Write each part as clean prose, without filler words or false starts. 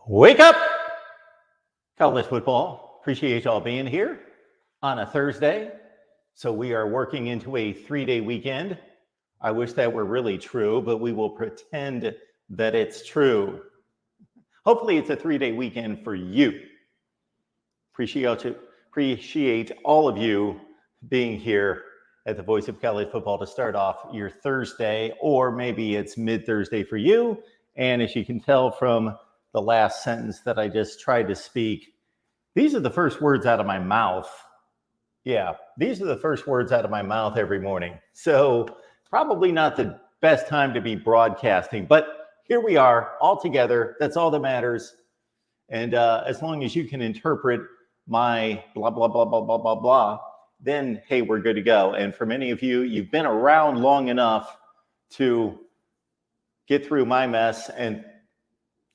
Wake up, college football. Appreciate y'all being here on a Thursday. So we are working into a 3-day weekend. I wish that were really true, but we will pretend that it's true. Hopefully it's a 3-day weekend for you. Appreciate all of you being here at the Voice of College Football to start off your Thursday, or maybe it's mid-Thursday for you. And as you can tell from the last sentence that I just tried to speak, these are the first words out of my mouth. Yeah, these are the first words out of my mouth every morning. So probably not the best time to be broadcasting, but here we are all together. That's all that matters. And as long as you can interpret my blah, blah, blah, blah, blah, blah, blah, then, hey, we're good to go. And for many of you, you've been around long enough to get through my mess and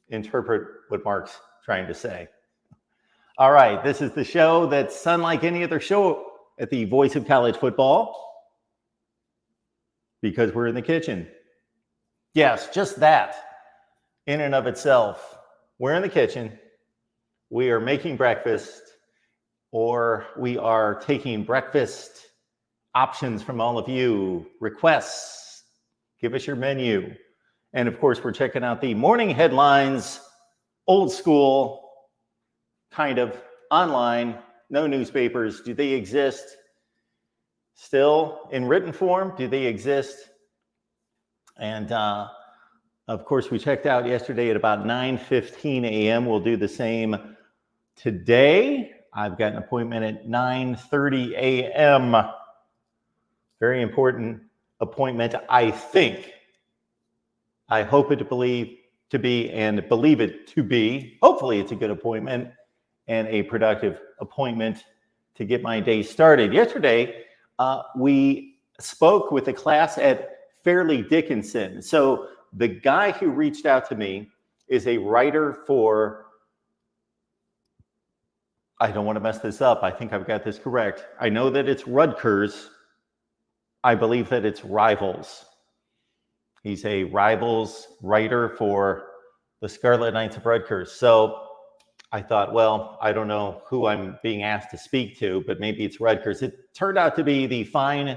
interpret what Mark's trying to say. All right, this is the show that's unlike any other show at the Voice of College Football because we're in the kitchen. Yes, just that in and of itself. We're in the kitchen. We are making breakfast, or we are taking breakfast options from all of you, requests. Give us your menu. And of course, we're checking out the morning headlines, old school, kind of online, no newspapers. Do they exist still in written form? Do they exist? And of course, we checked out yesterday at about 9:15 a.m. We'll do the same today. I've got an appointment at 9:30 a.m. Very important appointment, I think. I hope it to be and believe it to be. Hopefully it's a good appointment and a productive appointment to get my day started. Yesterday, we spoke with a class at Fairleigh Dickinson. So the guy who reached out to me is a writer for, I don't want to mess this up. I think I've got this correct. I know that it's Rutgers. I believe that it's Rivals. He's a Rivals writer for the Scarlet Knights of Rutgers. So I thought, well, I don't know who I'm being asked to speak to, but maybe it's Rutgers. It turned out to be the fine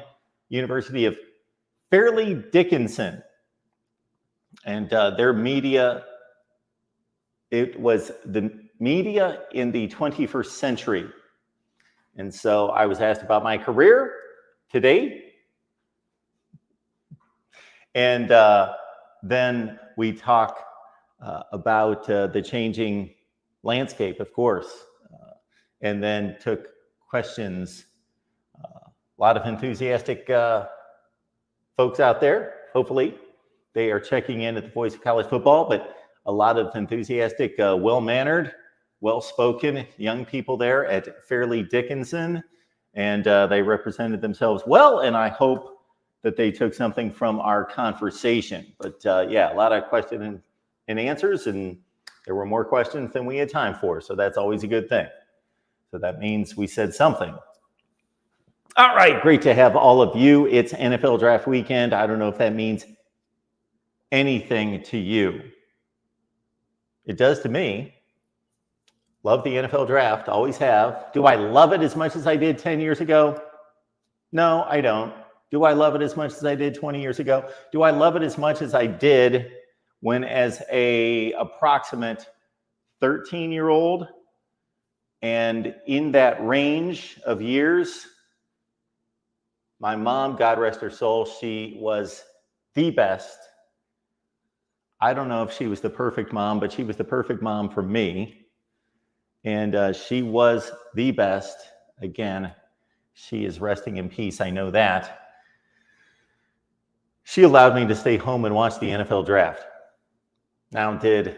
University of Fairleigh Dickinson. And their media, it was the media in the 21st century. And so I was asked about my career today. And then we talk about the changing landscape, of course, and then took questions. A lot of enthusiastic folks out there. Hopefully they are checking in at the Voice of College Football, but a lot of enthusiastic, well-mannered, well-spoken young people there at Fairleigh Dickinson, and they represented themselves well, and I hope that they took something from our conversation. But yeah, a lot of questions and answers, and there were more questions than we had time for, so that's always a good thing. So that means we said something. All right, great to have all of you. It's NFL Draft Weekend. I don't know if that means anything to you. It does to me. Love the NFL Draft, always have. Do I love it as much as I did 10 years ago? No, I don't. Do I love it as much as I did 20 years ago? Do I love it as much as I did when as a approximate 13-year-old and in that range of years? My mom, God rest her soul, she was the best. I don't know if she was the perfect mom, but she was the perfect mom for me. And she was the best. Again, she is resting in peace. I know that. She allowed me to stay home and watch the NFL Draft. Now, did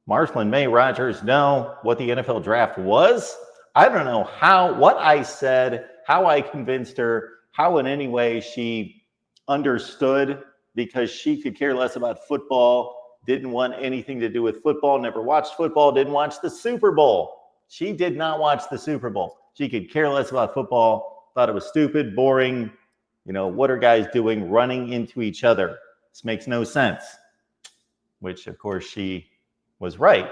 Marshall May Rogers know what the NFL Draft was? I don't know what I said, how I convinced her, how in any way she understood, because she could care less about football, didn't want anything to do with football, never watched football, didn't watch the Super Bowl. She did not watch the Super Bowl. She could care less about football, thought it was stupid, boring. You know, what are guys doing running into each other? This makes no sense, which of course she was right.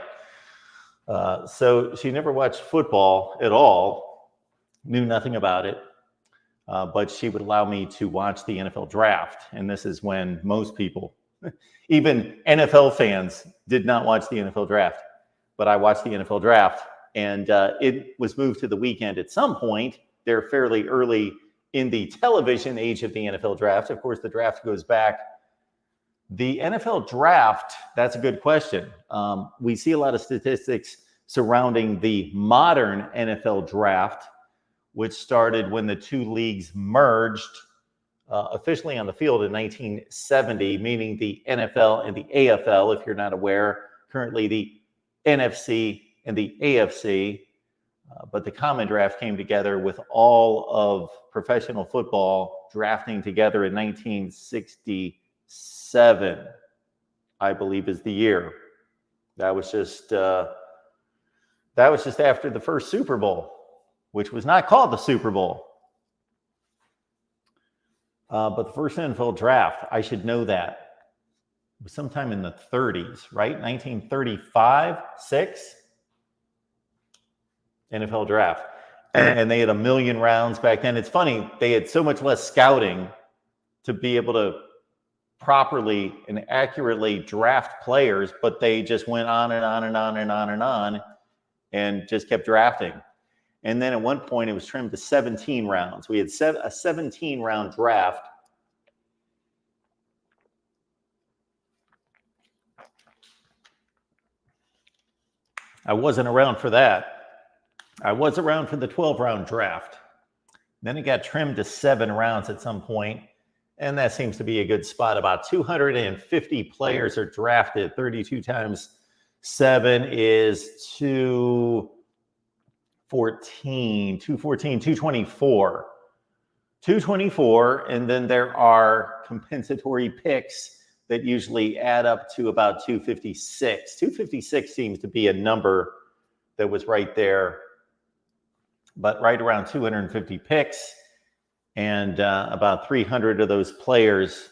So she never watched football at all, knew nothing about it, but she would allow me to watch the NFL draft. And this is when most people, even NFL fans, did not watch the NFL draft. But I watched the NFL draft, and it was moved to the weekend at some point. They're fairly early in the television age of the NFL draft. Of course, the draft goes back. The NFL draft, that's a good question. We see a lot of statistics surrounding the modern NFL draft, which started when the two leagues merged officially on the field in 1970, meaning the NFL and the AFL, if you're not aware, currently the NFC and the AFC. But the common draft came together with all of professional football drafting together in 1967, I believe is the year. That was just after the first Super Bowl, which was not called the Super Bowl. But the first NFL draft, I should know that, it was sometime in the 30s, right? 1935, 6? NFL draft. And they had 1 million rounds back then. It's funny, they had so much less scouting to be able to properly and accurately draft players, but they just went on and on and on and on and on and just kept drafting. And then at one point, it was trimmed to 17 rounds. We had a 17-round draft. I wasn't around for that. I was around for the 12-round draft. Then it got trimmed to 7 rounds at some point, and that seems to be a good spot. About 250 players are drafted. 32 times 7 is 214, 224. 224, and then there are compensatory picks that usually add up to about 256. 256 seems to be a number that was right there, but right around 250 picks, and about 300 of those players.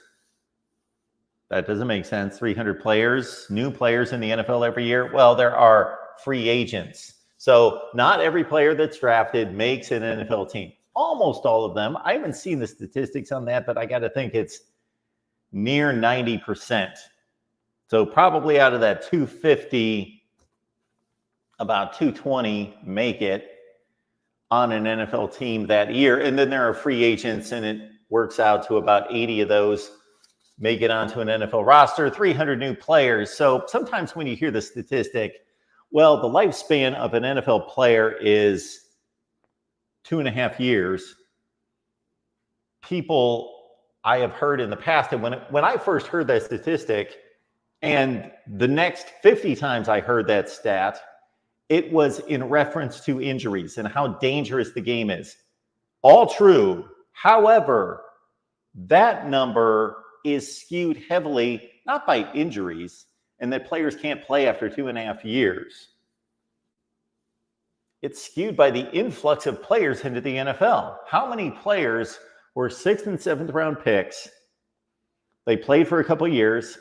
That doesn't make sense. 300 players, new players in the NFL every year. Well, there are free agents. So not every player that's drafted makes an NFL team. Almost all of them. I haven't seen the statistics on that, but I got to think it's near 90%. So probably out of that 250, about 220 make it on an NFL team that year. And then there are free agents, and it works out to about 80 of those make it onto an NFL roster, 300 new players. So sometimes when you hear the statistic, well, the lifespan of an NFL player is 2.5 years. People I have heard in the past, and when I first heard that statistic, and the next 50 times I heard that stat, it was in reference to injuries and how dangerous the game is. All true. However, that number is skewed heavily, not by injuries, and that players can't play after 2.5 years. It's skewed by the influx of players into the NFL. How many players were 6th and 7th round picks? They played for a couple of years,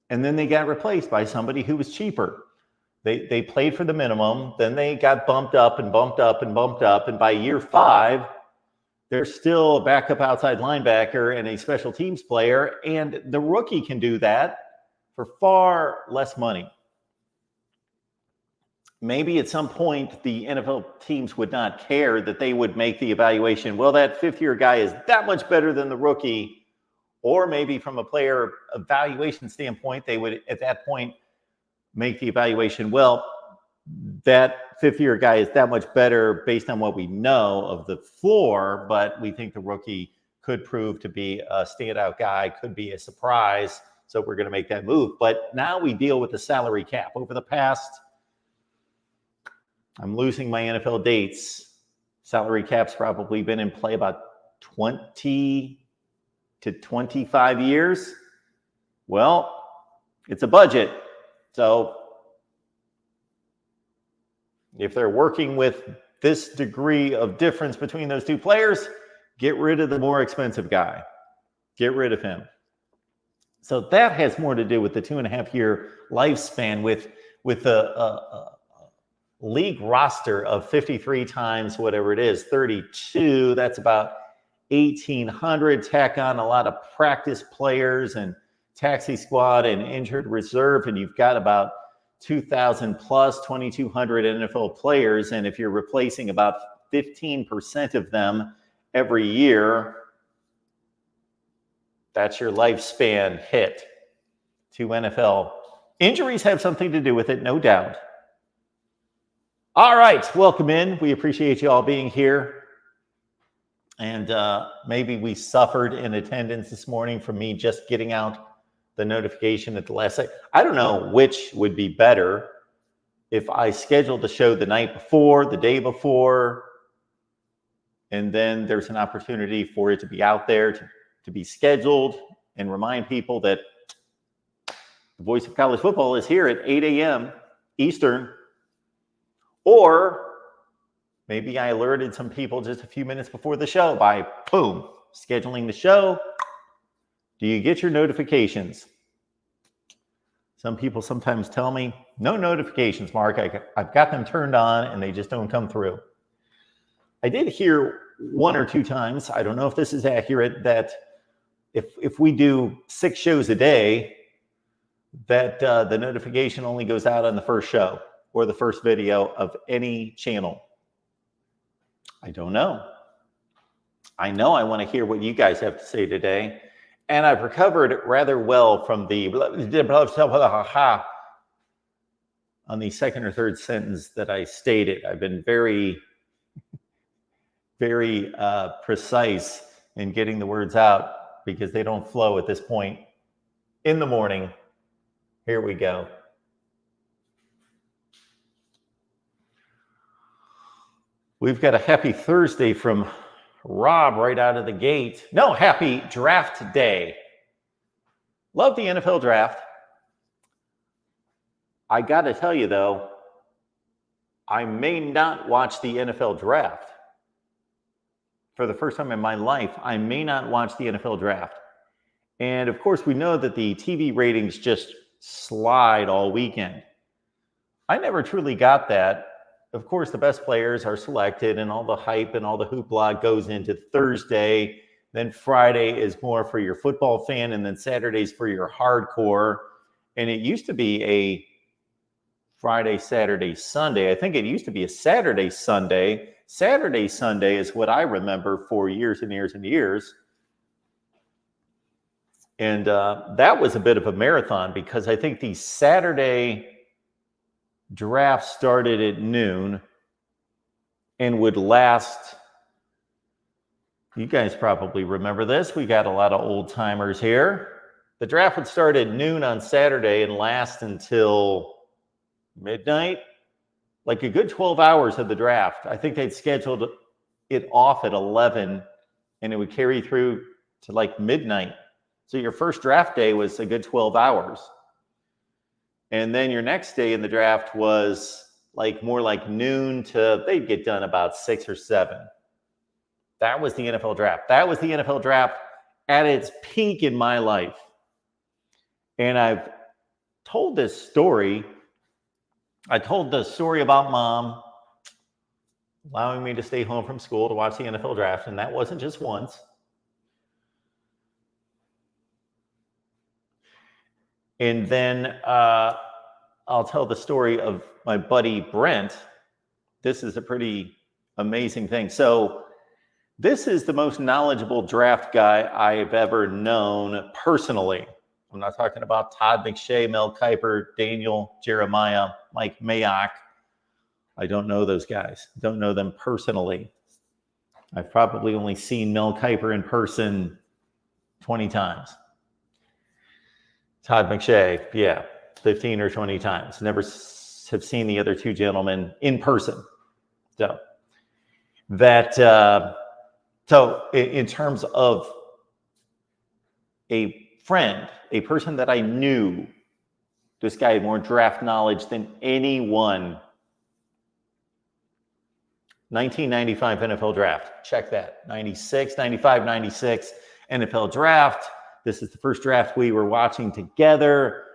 and then they got replaced by somebody who was cheaper. They played for the minimum, then they got bumped up and bumped up and bumped up, and by year 5, they're still a backup outside linebacker and a special teams player, and the rookie can do that for far less money. Maybe at some point the NFL teams would not care, that they would make the evaluation, well, that 5th-year guy is that much better than the rookie, or maybe from a player evaluation standpoint, they would at that point make the evaluation, well, that 5th-year guy is that much better based on what we know of the floor, but we think the rookie could prove to be a standout guy, could be a surprise, so we're going to make that move. But now we deal with the salary cap. Over the past, I'm losing my NFL dates, salary cap's probably been in play about 20 to 25 years. Well, it's a budget. So if they're working with this degree of difference between those two players, get rid of the more expensive guy. Get rid of him. So that has more to do with the 2.5-year lifespan, with a league roster of 53 times whatever it is, 32. That's about 1,800. Tack on a lot of practice players and taxi squad and injured reserve, and you've got about 2,000 plus 2,200 NFL players. And if you're replacing about 15% of them every year, that's your lifespan hit to NFL. Injuries have something to do with it, no doubt. All right, welcome in. We appreciate you all being here. And maybe we suffered in attendance this morning from me just getting out the notification at the last second. I don't know which would be better, if I scheduled the show the night before, the day before, and then there's an opportunity for it to be out there, to be scheduled, and remind people that the Voice of College Football is here at 8 a.m. Eastern. Or maybe I alerted some people just a few minutes before the show by, boom, scheduling the show. Do you get your notifications? Some people sometimes tell me, no notifications, Mark. I've got them turned on and they just don't come through. I did hear one or two times, I don't know if this is accurate, that if we do 6 shows a day, that the notification only goes out on the first show or the first video of any channel. I don't know. I know I want to hear what you guys have to say today. And I've recovered rather well from the on the second or third sentence that I stated. I've been very, very precise in getting the words out because they don't flow at this point in the morning. Here we go. We've got a happy Thursday from Rob right out of the gate. No, happy draft day. Love the NFL draft. I got to tell you, though, I may not watch the NFL draft. For the first time in my life, I may not watch the NFL draft. And of course, we know that the TV ratings just slide all weekend. I never truly got that. Of course, the best players are selected and all the hype and all the hoopla goes into Thursday. Then Friday is more for your football fan, and then Saturday's for your hardcore. And it used to be a Friday, Saturday, Sunday. I think it used to be a Saturday, Sunday. Saturday, Sunday is what I remember for years and years and years. And that was a bit of a marathon because I think the Saturday draft started at noon and would last. You guys probably remember this. We got a lot of old timers here. The draft would start at noon on Saturday and last until midnight, like a good 12 hours of the draft. I think they'd scheduled it off at 11 and it would carry through to like midnight. So your first draft day was a good 12 hours. And then your next day in the draft was like more like noon to, they'd get done about 6 or 7. That was the NFL draft. That was the NFL draft at its peak in my life. And I've told this story. I told the story about Mom allowing me to stay home from school to watch the NFL draft. And that wasn't just once. And then I'll tell the story of my buddy Brent. This is a pretty amazing thing. So this is the most knowledgeable draft guy I've ever known personally. I'm not talking about Todd McShay, Mel Kiper, Daniel Jeremiah, Mike Mayock. I don't know those guys. Don't know them personally. I've probably only seen Mel Kiper in person 20 times. Todd McShay, yeah, 15 or 20 times. Never have seen the other two gentlemen in person. So that, so in terms of a friend, a person that I knew, this guy had more draft knowledge than anyone. 1995 NFL draft. Check that. 96, 95, 96 NFL draft. This is the first draft we were watching together.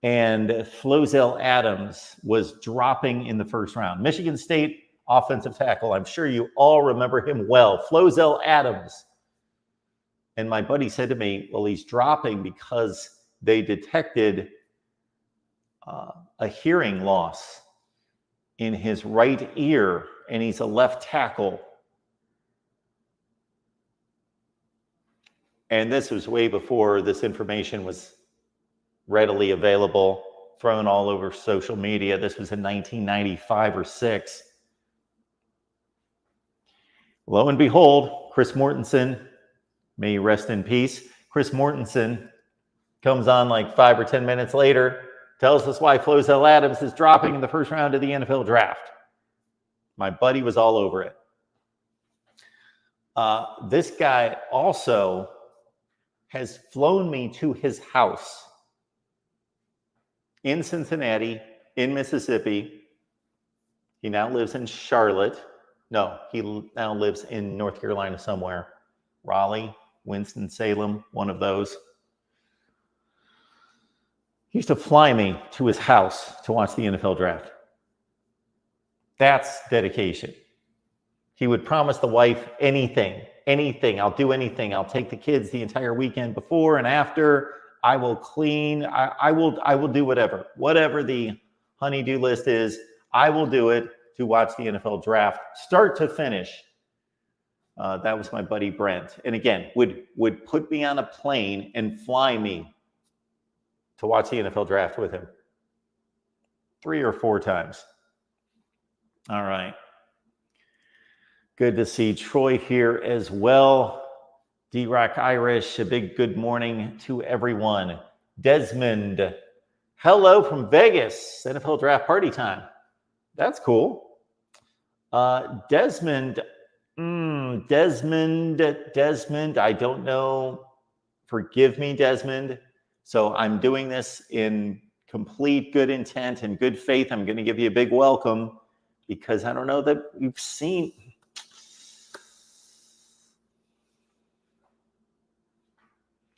and Flozell Adams was dropping in the first round. Michigan State offensive tackle. I'm sure you all remember him well. Flozell Adams. And my buddy said to me, well, he's dropping because they detected a hearing loss in his right ear, and he's a left tackle. And this was way before this information was readily available, thrown all over social media. This was in 1995 or 6. Lo and behold, Chris Mortensen, may you rest in peace. Chris Mortensen comes on like 5 or 10 minutes later, tells us why Flozell Adams is dropping in the first round of the NFL draft. My buddy was all over it. This guy also has flown me to his house in Cincinnati, in Mississippi. He now lives in Charlotte. No, he now lives in North Carolina somewhere. Raleigh, Winston-Salem, one of those. He used to fly me to his house to watch the NFL draft. That's dedication. He would promise the wife anything. I'll do anything. I'll take the kids the entire weekend before and after. I will clean. I will do whatever the honey-do list is. I will do it to watch the NFL draft, start to finish. That was my buddy Brent, and again would put me on a plane and fly me to watch the NFL draft with him 3 or 4 times. All right. Good to see Troy here as well. D-Rock Irish, a big good morning to everyone. Desmond, hello from Vegas. NFL draft party time. That's cool. Desmond, I don't know. Forgive me, Desmond. So I'm doing this in complete good intent and good faith. I'm going to give you a big welcome because I don't know that you've seen.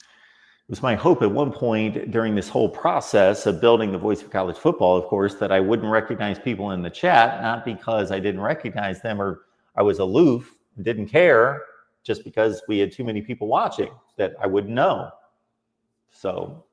It was my hope at one point during this whole process of building the voice of college football, of course, that I wouldn't recognize people in the chat, not because I didn't recognize them or I was aloof, didn't care, just because we had too many people watching that I wouldn't know. So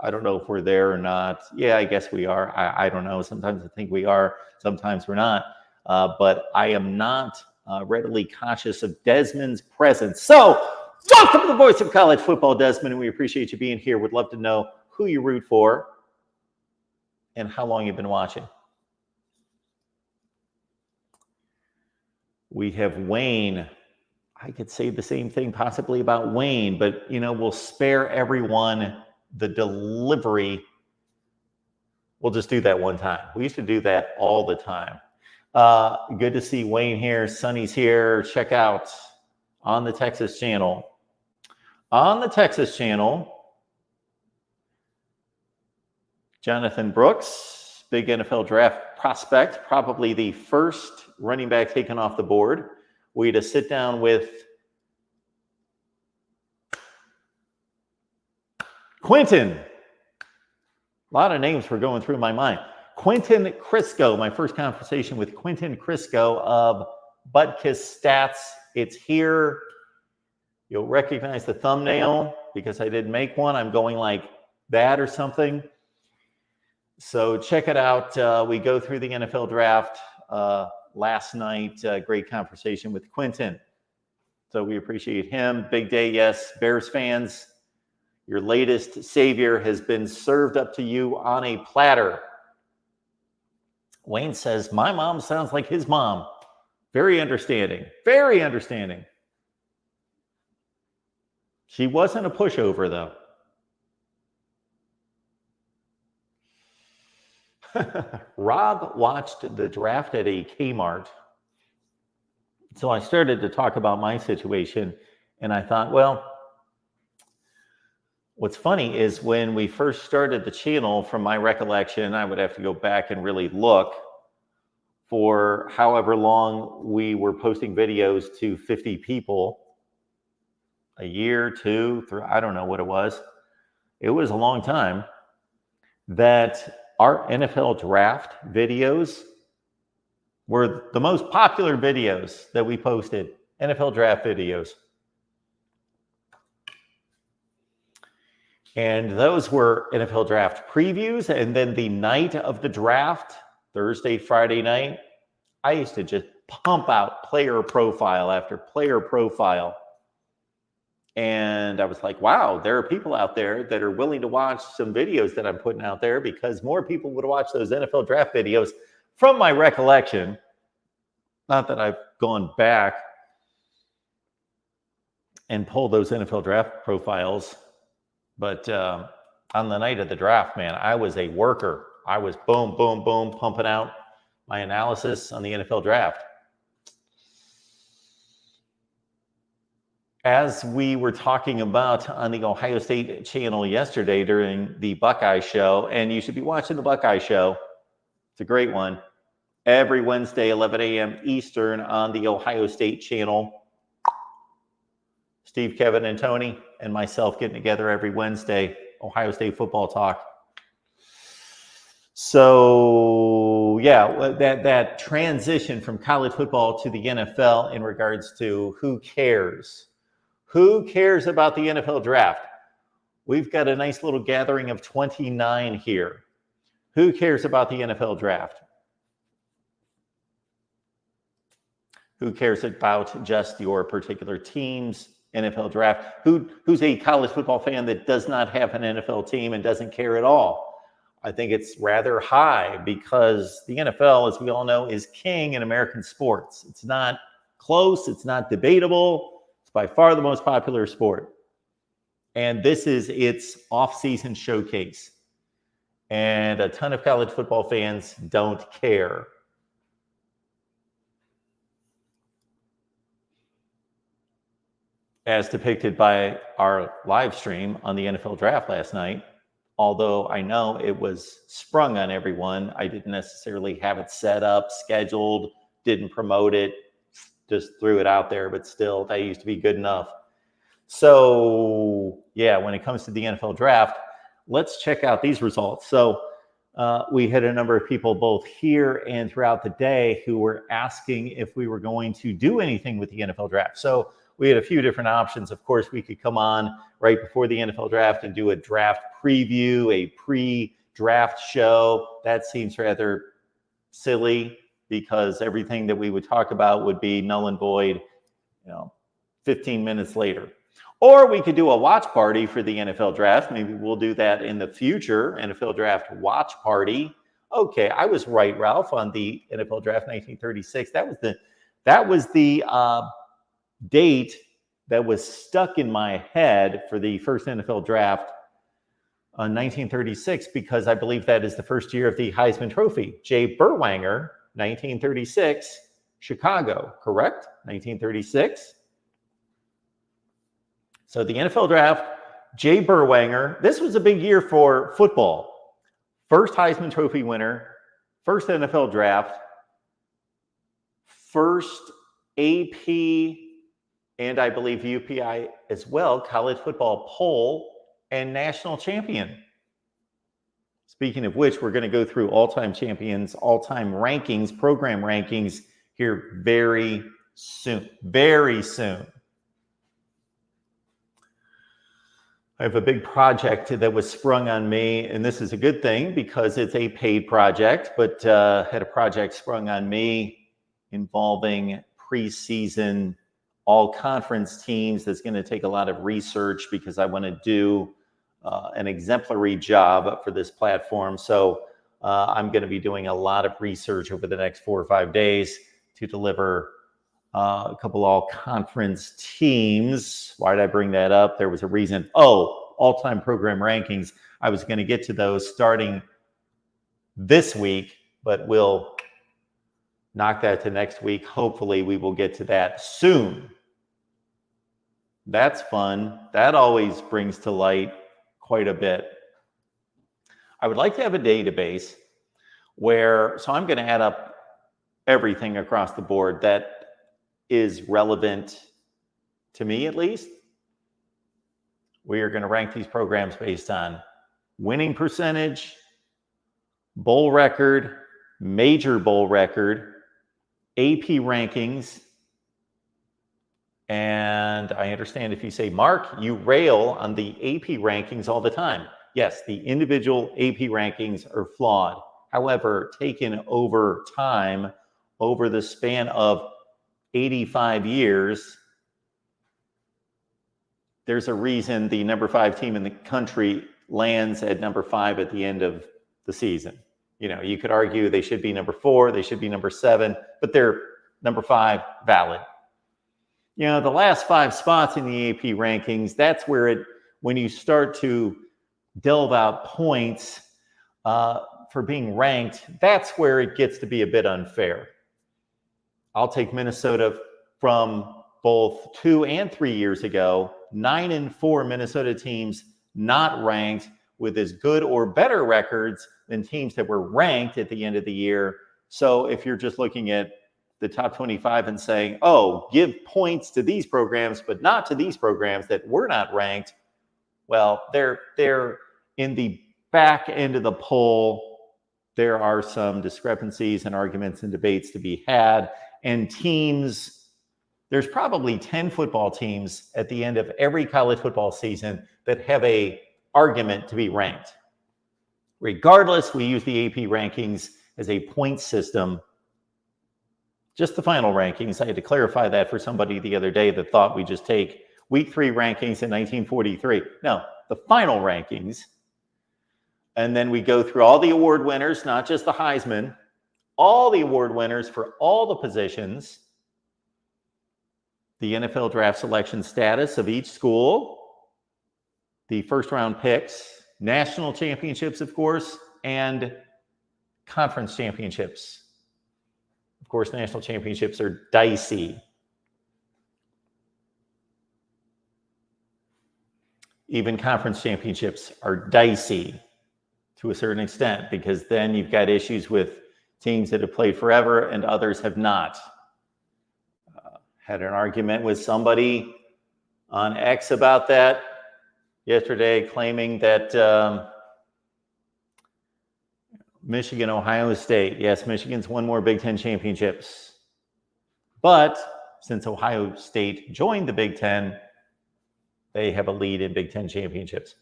I don't know if we're there or not. Yeah, I guess we are. I don't know. Sometimes I think we are. Sometimes we're not. But I am not readily conscious of Desmond's presence. So welcome to the voice of college football, Desmond. And we appreciate you being here. Would love to know who you root for and how long you've been watching. We have Wayne. I could say the same thing possibly about Wayne, but, we'll spare everyone the delivery. We'll just do that one time. We used to do that all the time. Good to see Wayne here. Sonny's here. Check out on the Texas channel. On the Texas channel, Jonathan Brooks, big NFL draft prospect, probably the first running back taken off the board. We had to sit down with Quentin. A lot of names were going through my mind. Quentin Crisco, my first conversation with Quentin Crisco of Butkus Stats. It's here. You'll recognize the thumbnail because I didn't make one. I'm going like that or something. So check it out. We go through the NFL draft last night. Great conversation with Quentin. So we appreciate him. Big day, yes. Bears fans, your latest savior has been served up to you on a platter. Wayne says, my mom sounds like his mom. Very understanding. Very understanding. She wasn't a pushover, though. Rob watched the draft at a Kmart. So I started to talk about my situation, and I thought, well, what's funny is when we first started the channel, from my recollection, I would have to go back and really look for however long we were posting videos to 50 people, a year, 2, 3, I don't know what it was. It was a long time. that our NFL draft videos were the most popular videos that we posted, NFL draft videos. And those were NFL draft previews. And then the night of the draft, Thursday, Friday night, I used to just pump out player profile after player profile. And I was like, wow, there are people out there that are willing to watch some videos that I'm putting out there, because more people would watch those NFL draft videos from my recollection. Not that I've gone back and pulled those NFL draft profiles, but on the night of the draft, man, I was a worker. I was boom, boom, boom, pumping out my analysis on the NFL draft. As we were talking about on the Ohio State channel yesterday during the Buckeye Show, and you should be watching the Buckeye Show. It's a great one. Every Wednesday, 11 a.m. Eastern on the Ohio State channel. Steve, Kevin, and Tony and myself getting together every Wednesday, Ohio State football talk. So, yeah, that transition from college football to the NFL in regards to who cares. Who cares about the NFL draft? We've got a nice little gathering of 29 here. Who cares about the NFL draft? Who cares about just your particular team's NFL draft? Who's a college football fan that does not have an NFL team and doesn't care at all? I think it's rather high, because the NFL, as we all know, is king in American sports. It's not close. It's not debatable. It's by far the most popular sport. And this is its off-season showcase. And a ton of college football fans don't care. As depicted by our live stream on the NFL draft last night. Although I know it was sprung on everyone, I didn't necessarily have it set up, scheduled, didn't promote it, just threw it out there, but still, that used to be good enough. So, yeah, when it comes to the NFL draft, let's check out these results. So, we had a number of people both here and throughout the day who were asking if we were going to do anything with the NFL draft. So, we had a few different options. Of course, we could come on right before the NFL draft and do a draft preview, a pre-draft show. That seems rather silly, because everything that we would talk about would be null and void, 15 minutes later. Or we could do a watch party for the NFL draft. Maybe we'll do that in the future, NFL draft watch party. Okay, I was right, Ralph, on the NFL draft 1936. That was the date that was stuck in my head for the first NFL draft on 1936, because I believe that is the first year of the Heisman Trophy. Jay Berwanger, 1936, Chicago, correct? 1936. So the NFL draft, Jay Berwanger. This was a big year for football. First Heisman Trophy winner, first NFL draft, first AP and I believe UPI as well, college football poll and national champion. Speaking of which, we're going to go through all-time champions, all-time rankings, program rankings here very soon. Very soon. I have a big project that was sprung on me, and this is a good thing because it's a paid project, but had a project sprung on me involving preseason all-conference teams. That's going to take a lot of research because I want to do an exemplary job for this platform. So I'm going to be doing a lot of research over the next 4 or 5 days to deliver a couple all-conference teams. Why did I bring that up? There was a reason. Oh, all-time program rankings. I was going to get to those starting this week, but we'll knock that to next week. Hopefully, we will get to that soon. That's fun. That always brings to light quite a bit. I would like to have a database where, so I'm going to add up everything across the board that is relevant to me, at least. We are going to rank these programs based on winning percentage, bowl record, major bowl record, AP rankings. And I understand if you say, Mark, you rail on the AP rankings all the time. Yes, the individual AP rankings are flawed. However, taken over time, over the span of 85 years, there's a reason the number 5 team in the country lands at number 5 at the end of the season. You know, you could argue they should be number 4, they should be number 7, but they're number 5, valid. You know, the last 5 spots in the AP rankings, that's where when you start to delve out points for being ranked, that's where it gets to be a bit unfair. I'll take Minnesota from both 2 and 3 years ago. 9 and 4 Minnesota teams not ranked with as good or better records than teams that were ranked at the end of the year. So if you're just looking at the top 25 and saying, oh, give points to these programs, but not to these programs that were not ranked, well, they're in the back end of the poll. There are some discrepancies and arguments and debates to be had. And teams, there's probably 10 football teams at the end of every college football season that have an argument to be ranked. Regardless, we use the AP rankings as a point system. Just the final rankings. I had to clarify that for somebody the other day that thought we just take week 3 rankings in 1943. No, the final rankings. And then we go through all the award winners, not just the Heisman, all the award winners for all the positions, the NFL draft selection status of each school, the first round picks, national championships, of course, and conference championships. Of course, national championships are dicey. Even conference championships are dicey to a certain extent, because then you've got issues with teams that have played forever and others have not. Had an argument with somebody on X about that yesterday, claiming that Michigan, Ohio State. Yes, Michigan's won more Big Ten championships. But since Ohio State joined the Big Ten, they have a lead in Big Ten championships.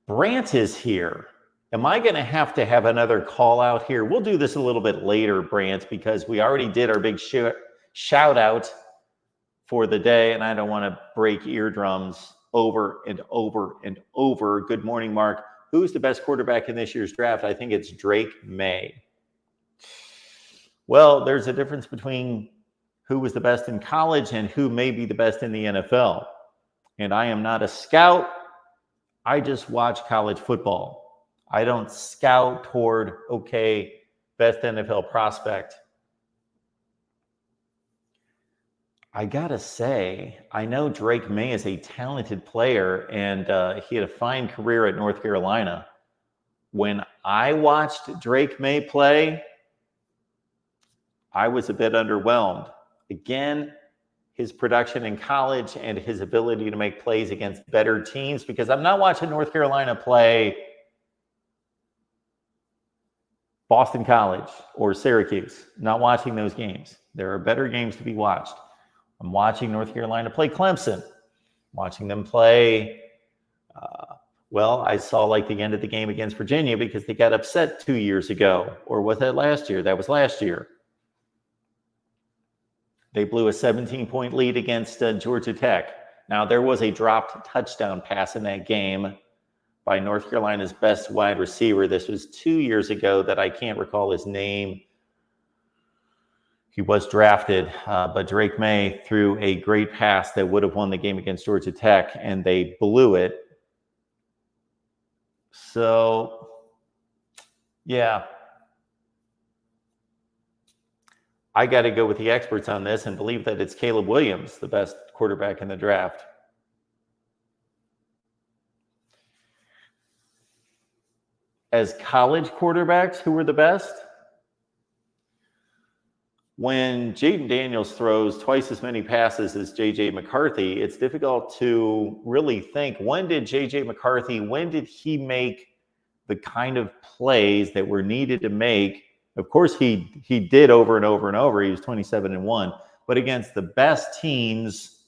Brant is here. Am I going to have another call out here? We'll do this a little bit later, Brant, because we already did our big shout out for the day, and I don't want to break eardrums over and over and over. Good morning, Mark. Who's the best quarterback in this year's draft? I think it's Drake May. Well, there's a difference between who was the best in college and who may be the best in the NFL. And I am not a scout. I just watch college football. I don't scout toward, okay, best NFL prospect. I gotta say, I know Drake May is a talented player, and he had a fine career at North Carolina. When I watched Drake May play, I was a bit underwhelmed. Again, his production in college and his ability to make plays against better teams, because I'm not watching North Carolina play Boston College or Syracuse. Not watching those games. There are better games to be watched. I'm watching North Carolina play Clemson, watching them play, I saw like the end of the game against Virginia because they got upset 2 years ago. Or was that last year? That was last year. They blew a 17-point lead against Georgia Tech. Now, there was a dropped touchdown pass in that game by North Carolina's best wide receiver. This was 2 years ago that I can't recall his name. He was drafted, but Drake May threw a great pass that would have won the game against Georgia Tech, and they blew it. So, yeah. I got to go with the experts on this and believe that it's Caleb Williams, the best quarterback in the draft. As college quarterbacks, who were the best? When Jaden Daniels throws twice as many passes as J.J. McCarthy, it's difficult to really think, when did J.J. McCarthy, when did he make the kind of plays that were needed to make. Of course, he did over and over and over. He was 27-1, but against the best teams,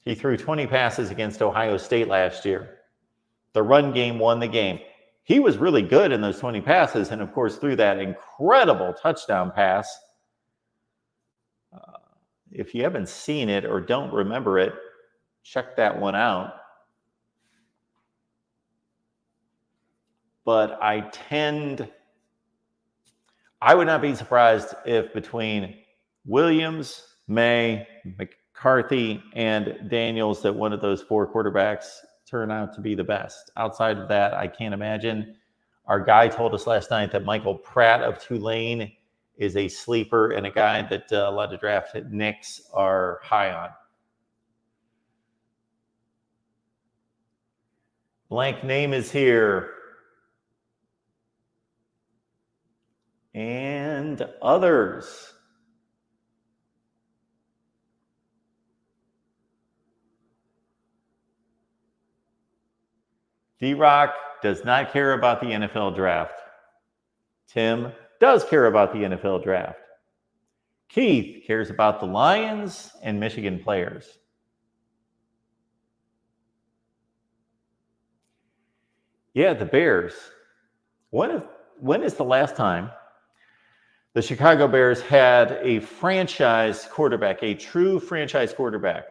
he threw 20 passes against Ohio State last year. The run game won the game. He was really good in those 20 passes, and of course, threw that incredible touchdown pass. If you haven't seen it or don't remember it, check that one out. But I would not be surprised if between Williams, May, McCarthy, and Daniels, that one of those four quarterbacks turn out to be the best. Outside of that, I can't imagine. Our guy told us last night that Michael Pratt of Tulane is a sleeper and a guy that a lot of draft nicks are high on. Blank name is here. And others. D-Rock does not care about the NFL draft. Tim does care about the NFL draft. Keith cares about the Lions and Michigan players. Yeah, the Bears. When is the last time the Chicago Bears had a franchise quarterback, a true franchise quarterback?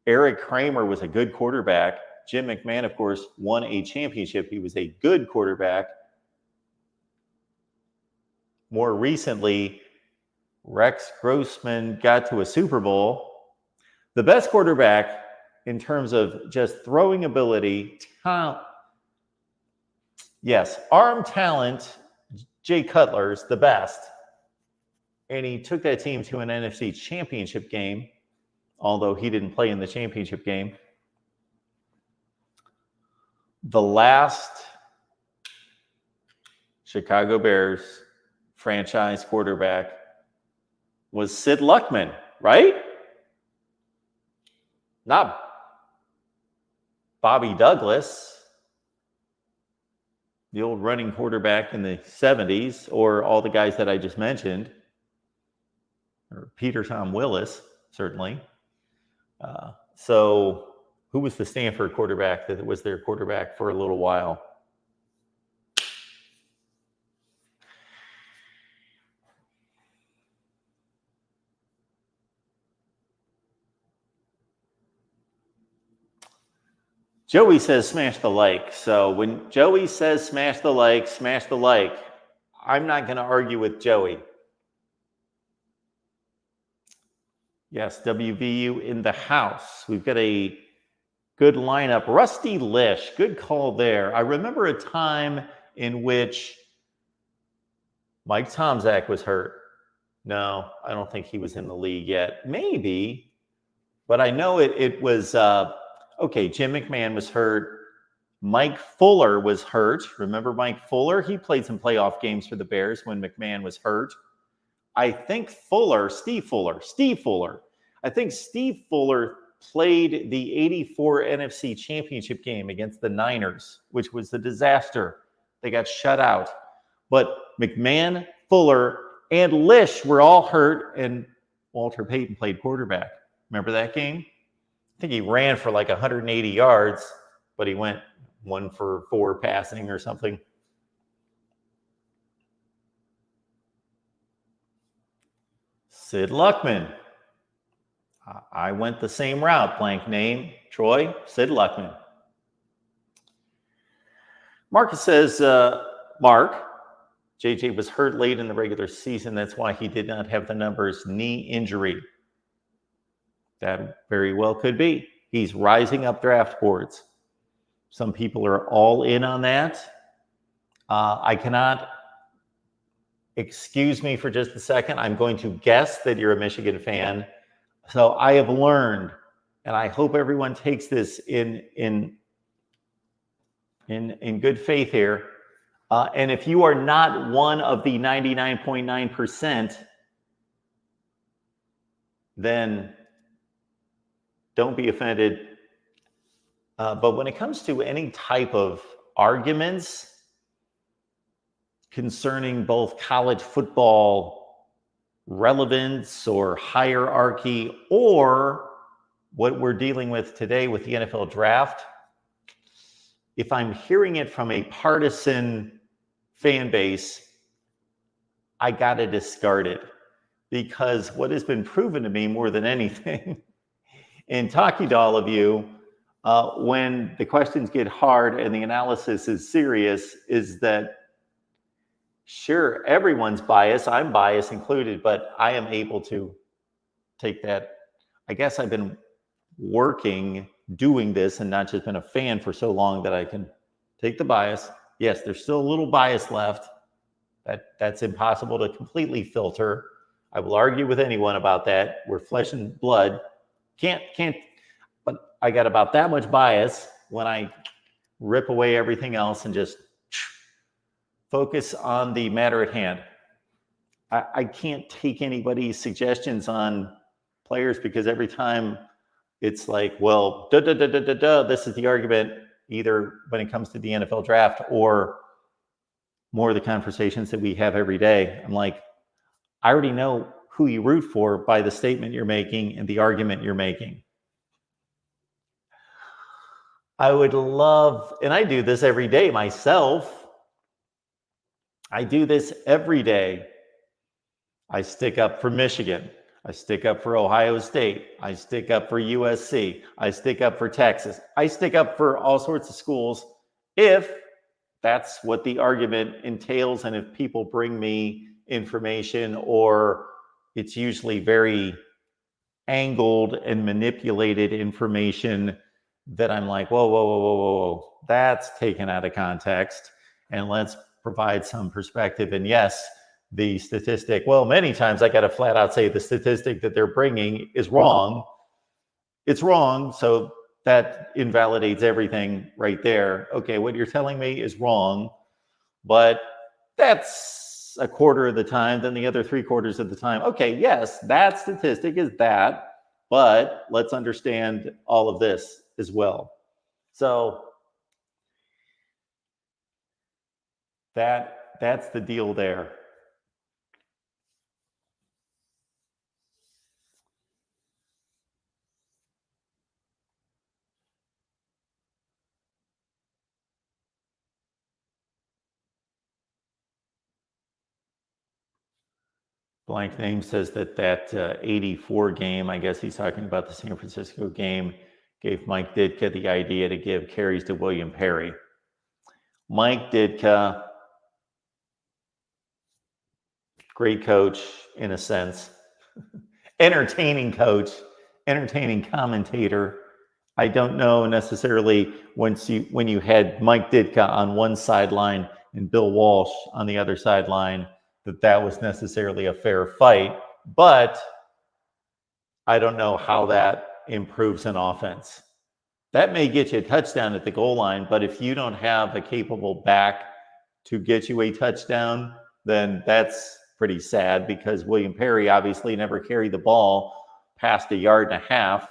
Eric Kramer was a good quarterback. Jim McMahon, of course, won a championship. He was a good quarterback. More recently, Rex Grossman got to a Super Bowl. The best quarterback in terms of just throwing ability, yes, arm talent, Jay Cutler's the best. And he took that team to an NFC championship game, although he didn't play in the championship game. The last Chicago Bears franchise quarterback was Sid Luckman, right? Not Bobby Douglas, the old running quarterback in the 70s, or all the guys that I just mentioned, or Peter Tom Willis, certainly. So who was the Stanford quarterback that was their quarterback for a little while? Joey says smash the like. So when Joey says smash the like, I'm not going to argue with Joey. Yes, WVU in the house. We've got a good lineup. Rusty Lish, good call there. I remember a time in which Mike Tomczak was hurt. No, I don't think he was in the league yet. Maybe, but I know it was, okay, Jim McMahon was hurt. Mike Fuller was hurt. Remember Mike Fuller? He played some playoff games for the Bears when McMahon was hurt. I think Steve Fuller. I think Steve Fuller played the 84 NFC Championship game against the Niners, which was a disaster. They got shut out. But McMahon, Fuller, and Lish were all hurt, and Walter Payton played quarterback. Remember that game? I think he ran for like 180 yards, but he went 1 for 4 passing or something. Sid Luckman. I went the same route, blank name. Troy, Sid Luckman. Marcus says, Mark, JJ was hurt late in the regular season. That's why he did not have the numbers. Knee injury. That very well could be. He's rising up draft boards. Some people are all in on that. I cannot, excuse me for just a second. I'm going to guess that you're a Michigan fan. So I have learned, and I hope everyone takes this in good faith here. And if you are not one of the 99.9%, then don't be offended. But when it comes to any type of arguments concerning both college football relevance or hierarchy, or what we're dealing with today with the NFL draft, if I'm hearing it from a partisan fan base, I got to discard it. Because what has been proven to me more than anything in talking to all of you, when the questions get hard and the analysis is serious, is that sure, everyone's biased, I'm biased included, but I am able to take that. I guess I've been working, doing this, and not just been a fan for so long that I can take the bias. Yes, there's still a little bias left. That's impossible to completely filter. I will argue with anyone about that. We're flesh and blood. Can't, but I got about that much bias when I rip away everything else and just focus on the matter at hand. I can't take anybody's suggestions on players because every time it's like, well, this is the argument, either when it comes to the NFL draft or more of the conversations that we have every day. I'm like, I already know who you root for by the statement you're making and the argument you're making. I would love, and I do this every day myself. I do this every day. I stick up for Michigan. I stick up for Ohio State. I stick up for USC. I stick up for Texas. I stick up for all sorts of schools if that's what the argument entails and if people bring me information, or it's usually very angled and manipulated information that I'm like, whoa, that's taken out of context, and let's provide some perspective. And yes, the statistic, well, many times I got to flat out say the statistic that they're bringing is wrong. It's wrong. So that invalidates everything right there. Okay, what you're telling me is wrong, but that's a quarter of the time, then the other 3/4 of the time. Okay, yes, that statistic is that, but let's understand all of this as well. So that's the deal there. Blank Name says that 84 game, I guess he's talking about the San Francisco game, gave Mike Ditka the idea to give carries to William Perry. Mike Ditka, great coach in a sense, entertaining coach, entertaining commentator. I don't know necessarily when you had Mike Ditka on one sideline and Bill Walsh on the other sideline, that was necessarily a fair fight, but I don't know how that improves an offense. That may get you a touchdown at the goal line, but if you don't have a capable back to get you a touchdown, then that's pretty sad, because William Perry obviously never carried the ball past 1.5 yards.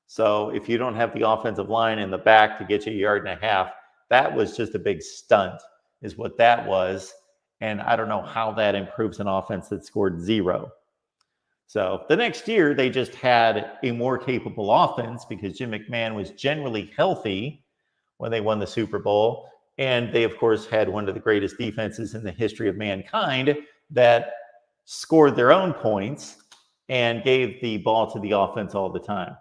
So if you don't have the offensive line in the back to get you 1.5 yards, that was just a big stunt, is what that was. And I don't know how that improves an offense that scored 0. So the next year, they just had a more capable offense because Jim McMahon was generally healthy when they won the Super Bowl. And they, of course, had one of the greatest defenses in the history of mankind that scored their own points and gave the ball to the offense all the time.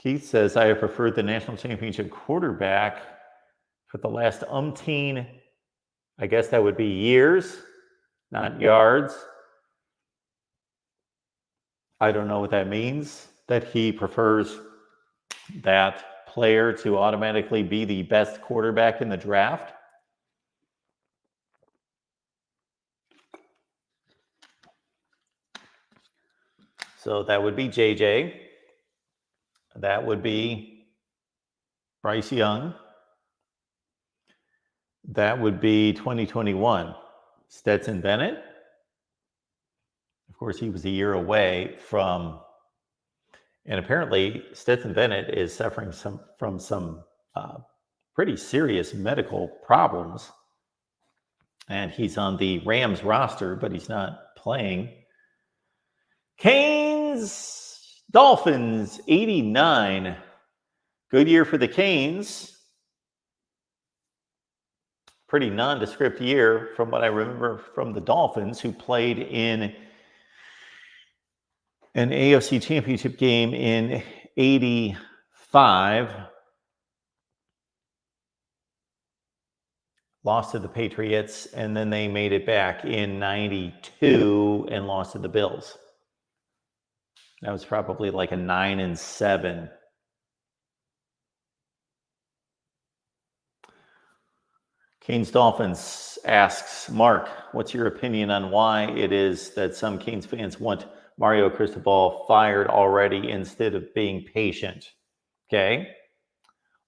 Keith says, I have preferred the national championship quarterback for the last umpteen, I guess that would be years, not yards. I don't know what that means, that he prefers that player to automatically be the best quarterback in the draft. So that would be JJ. That would be Bryce Young. That would be 2021. Stetson Bennett. Of course, he was a year away from, and apparently Stetson Bennett is suffering from some pretty serious medical problems. And he's on the Rams roster, but he's not playing. Canes, Dolphins, 89. Good year for the Canes. Pretty nondescript year from what I remember from the Dolphins, who played in an AFC Championship game in 85. Lost to the Patriots, and then they made it back in 92 and lost to the Bills. That was probably like a 9-7. Canes Dolphins asks, Mark, what's your opinion on why it is that some Canes fans want Mario Cristobal fired already instead of being patient? Okay.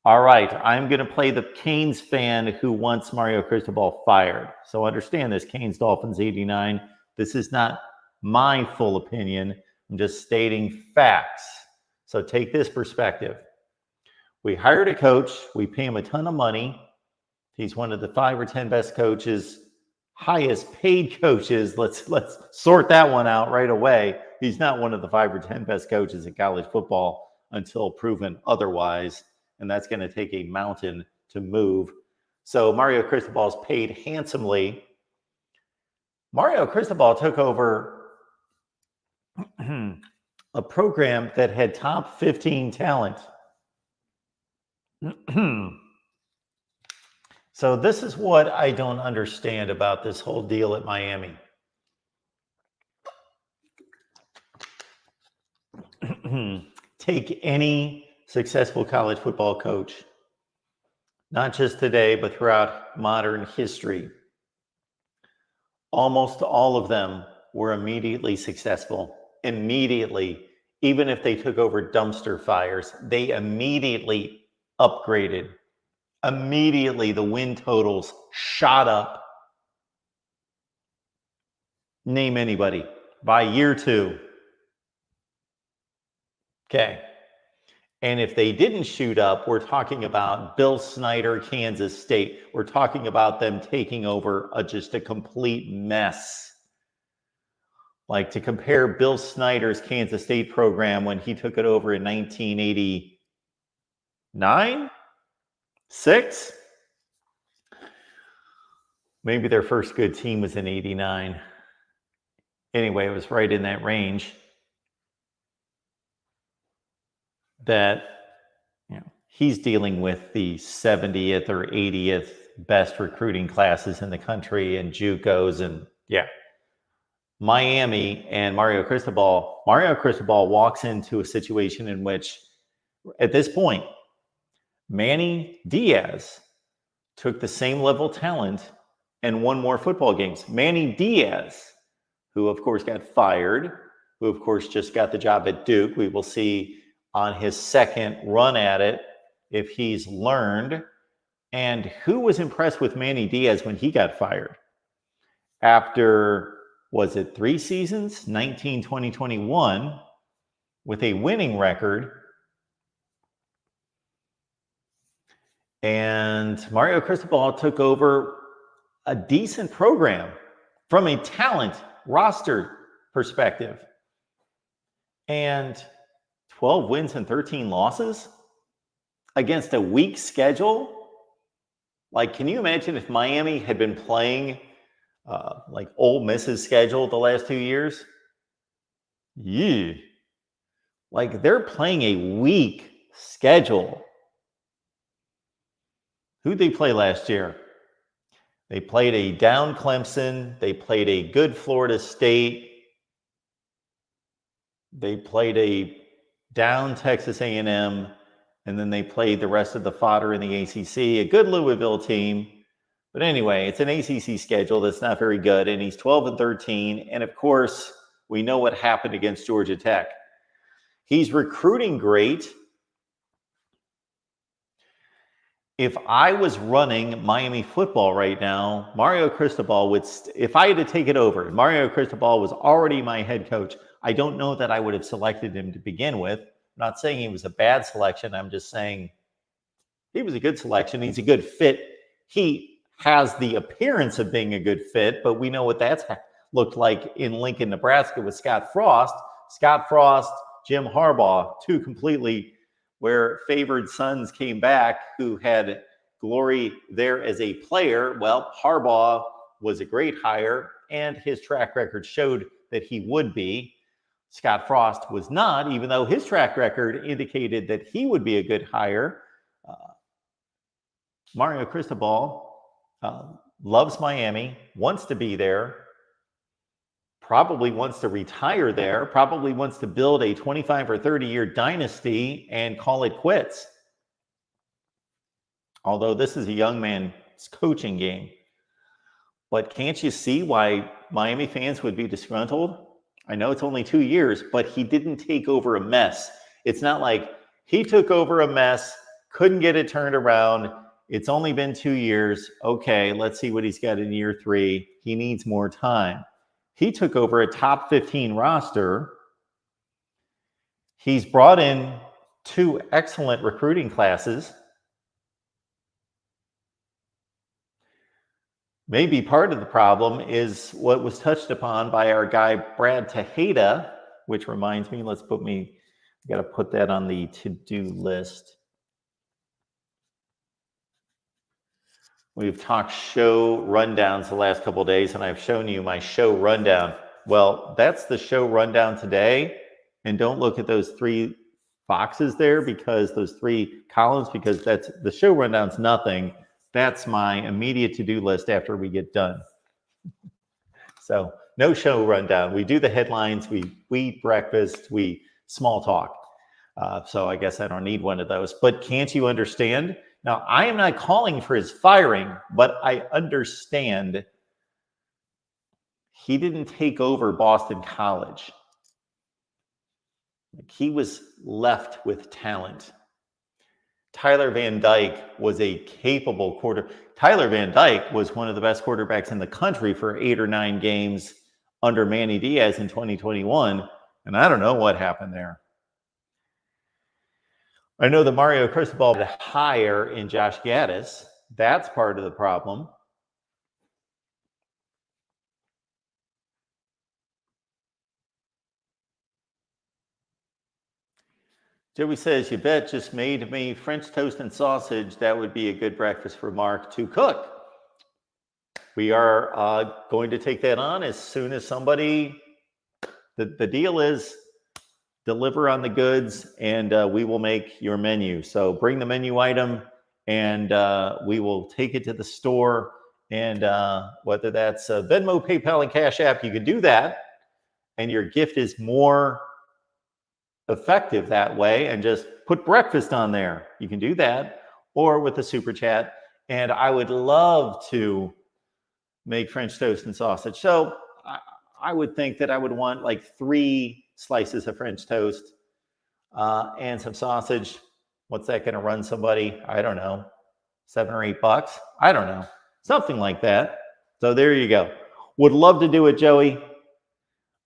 All right. I'm going to play the Canes fan who wants Mario Cristobal fired. So understand this, Canes Dolphins 89. This is not my full opinion. I'm just stating facts. So take this perspective. We hired a coach. We pay him a ton of money. He's one of the 5 or 10 best coaches, highest paid coaches. Let's sort that one out right away. He's not one of the 5 or 10 best coaches in college football until proven otherwise, and that's going to take a mountain to move. So Mario Cristobal is paid handsomely. Mario Cristobal took over a program that had top 15 talent. So this is what I don't understand about this whole deal at Miami. Take any successful college football coach, not just today, but throughout modern history. Almost all of them were immediately successful. Immediately, even if they took over dumpster fires, they immediately upgraded. Immediately, the win totals shot up. Name anybody by year 2. Okay. And if they didn't shoot up, we're talking about Bill Snyder, Kansas State. We're talking about them taking over just a complete mess. Like, to compare Bill Snyder's Kansas State program when he took it over in 1989? 6? Maybe their first good team was in 89. Anyway, it was right in that range that, he's dealing with the 70th or 80th best recruiting classes in the country and JUCOs, and Miami and Mario Cristobal walks into a situation in which, at this point, Manny Diaz took the same level talent and won more football games. Manny Diaz, who of course got fired, who of course just got the job at Duke. We will see on his second run at it if he's learned. And who was impressed with Manny Diaz when he got fired? After, was it 3 seasons? 19, 20, 21, with a winning record. And Mario Cristobal took over a decent program from a talent roster perspective. And 12 wins and 13 losses against a weak schedule. Like, can you imagine if Miami had been playing like Ole Miss's schedule the last 2 years? Yeah. Like, they're playing a weak schedule. Who'd they play last year? They played a down Clemson. They played a good Florida State. They played a down Texas A&M. And then they played the rest of the fodder in the ACC, a good Louisville team. But anyway, it's an ACC schedule that's not very good. And he's 12 and 13. And of course, We know what happened against Georgia Tech. He's recruiting great. If I was running Miami football right now, Mario Cristobal would, if I had to take it over, Mario Cristobal was already my head coach. I don't know that I would have selected him to begin with. I'm not saying he was a bad selection. I'm just saying he was a good selection. He's a good fit. He has the appearance of being a good fit, but we know what that's looked like in Lincoln, Nebraska with Scott Frost. Scott Frost, Jim Harbaugh, two completely where favored sons came back who had glory there as a player. Well, Harbaugh was a great hire, and his track record showed that he would be. Scott Frost was not, even though his track record indicated that he would be a good hire. Mario Cristobal loves Miami, wants to be there, probably wants to retire there, probably wants to build a 25 or 30-year dynasty and call it quits. Although this is a young man's coaching game. But can't you see why Miami fans would be disgruntled? I know it's only 2 years, but he didn't take over a mess. It's not like he took over a mess, couldn't get it turned around. It's only been 2 years. Okay, let's see what he's got in year 3. He needs more time. He took over a top 15 roster. He's brought in 2 excellent recruiting classes. Maybe part of the problem is what was touched upon by our guy, Brad Tejeda, which reminds me, I got to put that on the to-do list. We've talked show rundowns the last couple of days, and I've shown you my show rundown. Well, that's the show rundown today. And don't look at those 3 boxes there, because those 3 columns, because that's the show rundown's nothing. That's my immediate to-do list after we get done. So no show rundown. We do the headlines, we eat breakfast, we small talk. So I guess I don't need one of those. But can't you understand? Now, I am not calling for his firing, but I understand he didn't take over Boston College. He was left with talent. Tyler Van Dyke was a capable quarterback. Tyler Van Dyke was one of the best quarterbacks in the country for 8 or 9 games under Manny Diaz in 2021. And I don't know what happened there. I know that Mario Cristobal had a hire in Josh Gaddis. That's part of the problem. Joey says, you bet just made me French toast and sausage. That would be a good breakfast for Mark to cook. We are going to take that on as soon as somebody, the deal is deliver on the goods, and we will make your menu. So bring the menu item, and we will take it to the store. And whether that's Venmo, PayPal, and Cash App, you can do that. And your gift is more effective that way, and just put breakfast on there. You can do that, or with the super chat. And I would love to make French toast and sausage. So I would think that I would want like 3 slices of French toast and some sausage. What's that going to run somebody? I don't know, $7 or $8. I don't know, something like that. So there you go. Would love to do it, Joey.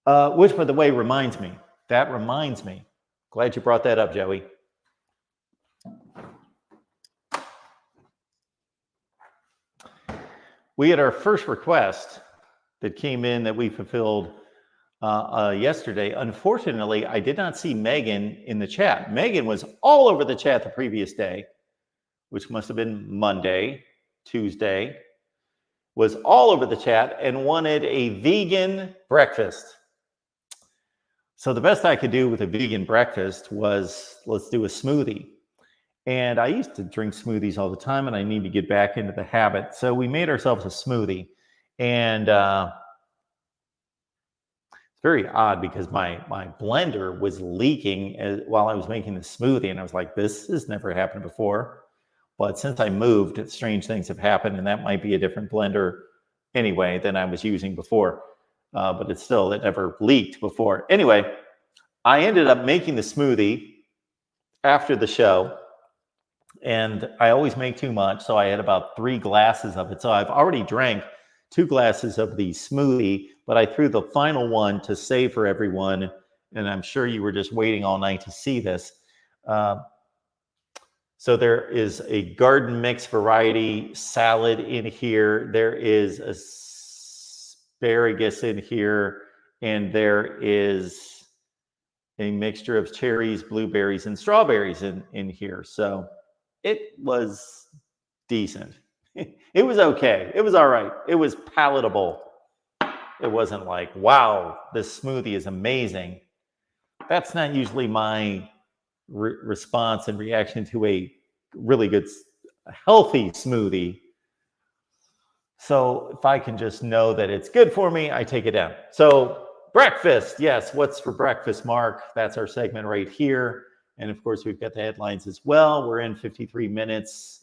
Which, by the way, reminds me. That reminds me. Glad you brought that up, Joey. We had our first request that came in that we fulfilled yesterday. Unfortunately, I did not see Megan in the chat. Megan was all over the chat the previous day, which must have been Monday, Tuesday, was all over the chat and wanted a vegan breakfast. So the best I could do with a vegan breakfast was, let's do a smoothie. And I used to drink smoothies all the time, and I need to get back into the habit. So we made ourselves a smoothie. And it's very odd because my blender was leaking while I was making the smoothie. And I was like, this has never happened before. But since I moved, strange things have happened, and that might be a different blender anyway than I was using before. but it never leaked before. Anyway, I ended up making the smoothie after the show, and I always make too much, so I had about 3 glasses of it. So I've already drank 2 glasses of the smoothie, but I threw the final one to save for everyone, and I'm sure you were just waiting all night to see this. So there is a garden mix variety salad in here. There is asparagus in here, and there is a mixture of cherries, blueberries, and strawberries in here. So it was decent. It was okay. It was all right. It was palatable. It wasn't like, wow, this smoothie is amazing. That's not usually my response and reaction to a really good, healthy smoothie. So if I can just know that it's good for me, I take it down. So breakfast, yes, what's for breakfast, Mark? That's our segment right here. And of course, we've got the headlines as well. We're in 53 minutes.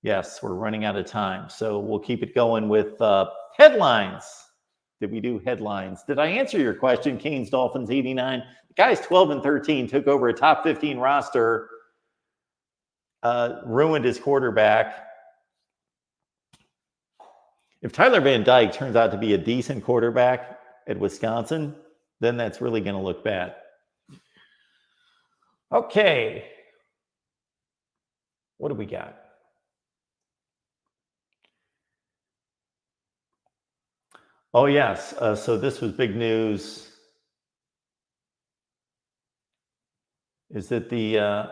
Yes, we're running out of time. So we'll keep it going with headlines. Did we do headlines? Did I answer your question? Canes, Dolphins, 89. The guys 12-13 took over a top 15 roster, ruined his quarterback. If Tyler Van Dyke turns out to be a decent quarterback at Wisconsin, then that's really going to look bad. Okay. What do we got? Oh, yes. So this was big news. Is that the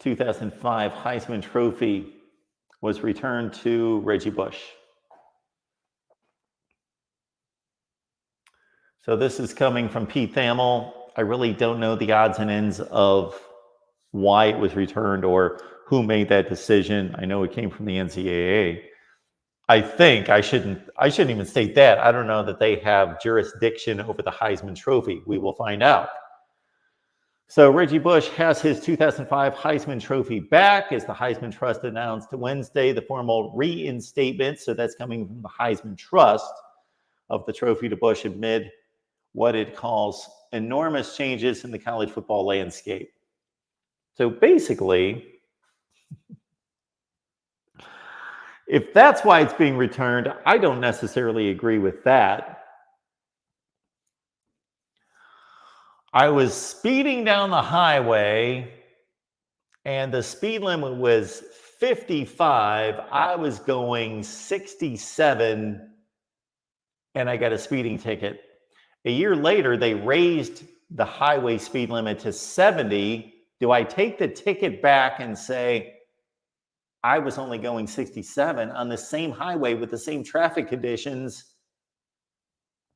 2005 Heisman Trophy was returned to Reggie Bush. So this is coming from Pete Thamel. I really don't know the odds and ends of why it was returned or who made that decision. I know it came from the NCAA. I think I shouldn't even state that. I don't know that they have jurisdiction over the Heisman Trophy. We will find out. So Reggie Bush has his 2005 Heisman Trophy back, as the Heisman Trust announced Wednesday the formal reinstatement. So that's coming from the Heisman Trust of the trophy to Bush amid what it calls enormous changes in the college football landscape. So basically, if that's why it's being returned, I don't necessarily agree with that. I was speeding down the highway and the speed limit was 55. I was going 67 and I got a speeding ticket. A year later, they raised the highway speed limit to 70. Do I take the ticket back and say, I was only going 67 on the same highway with the same traffic conditions?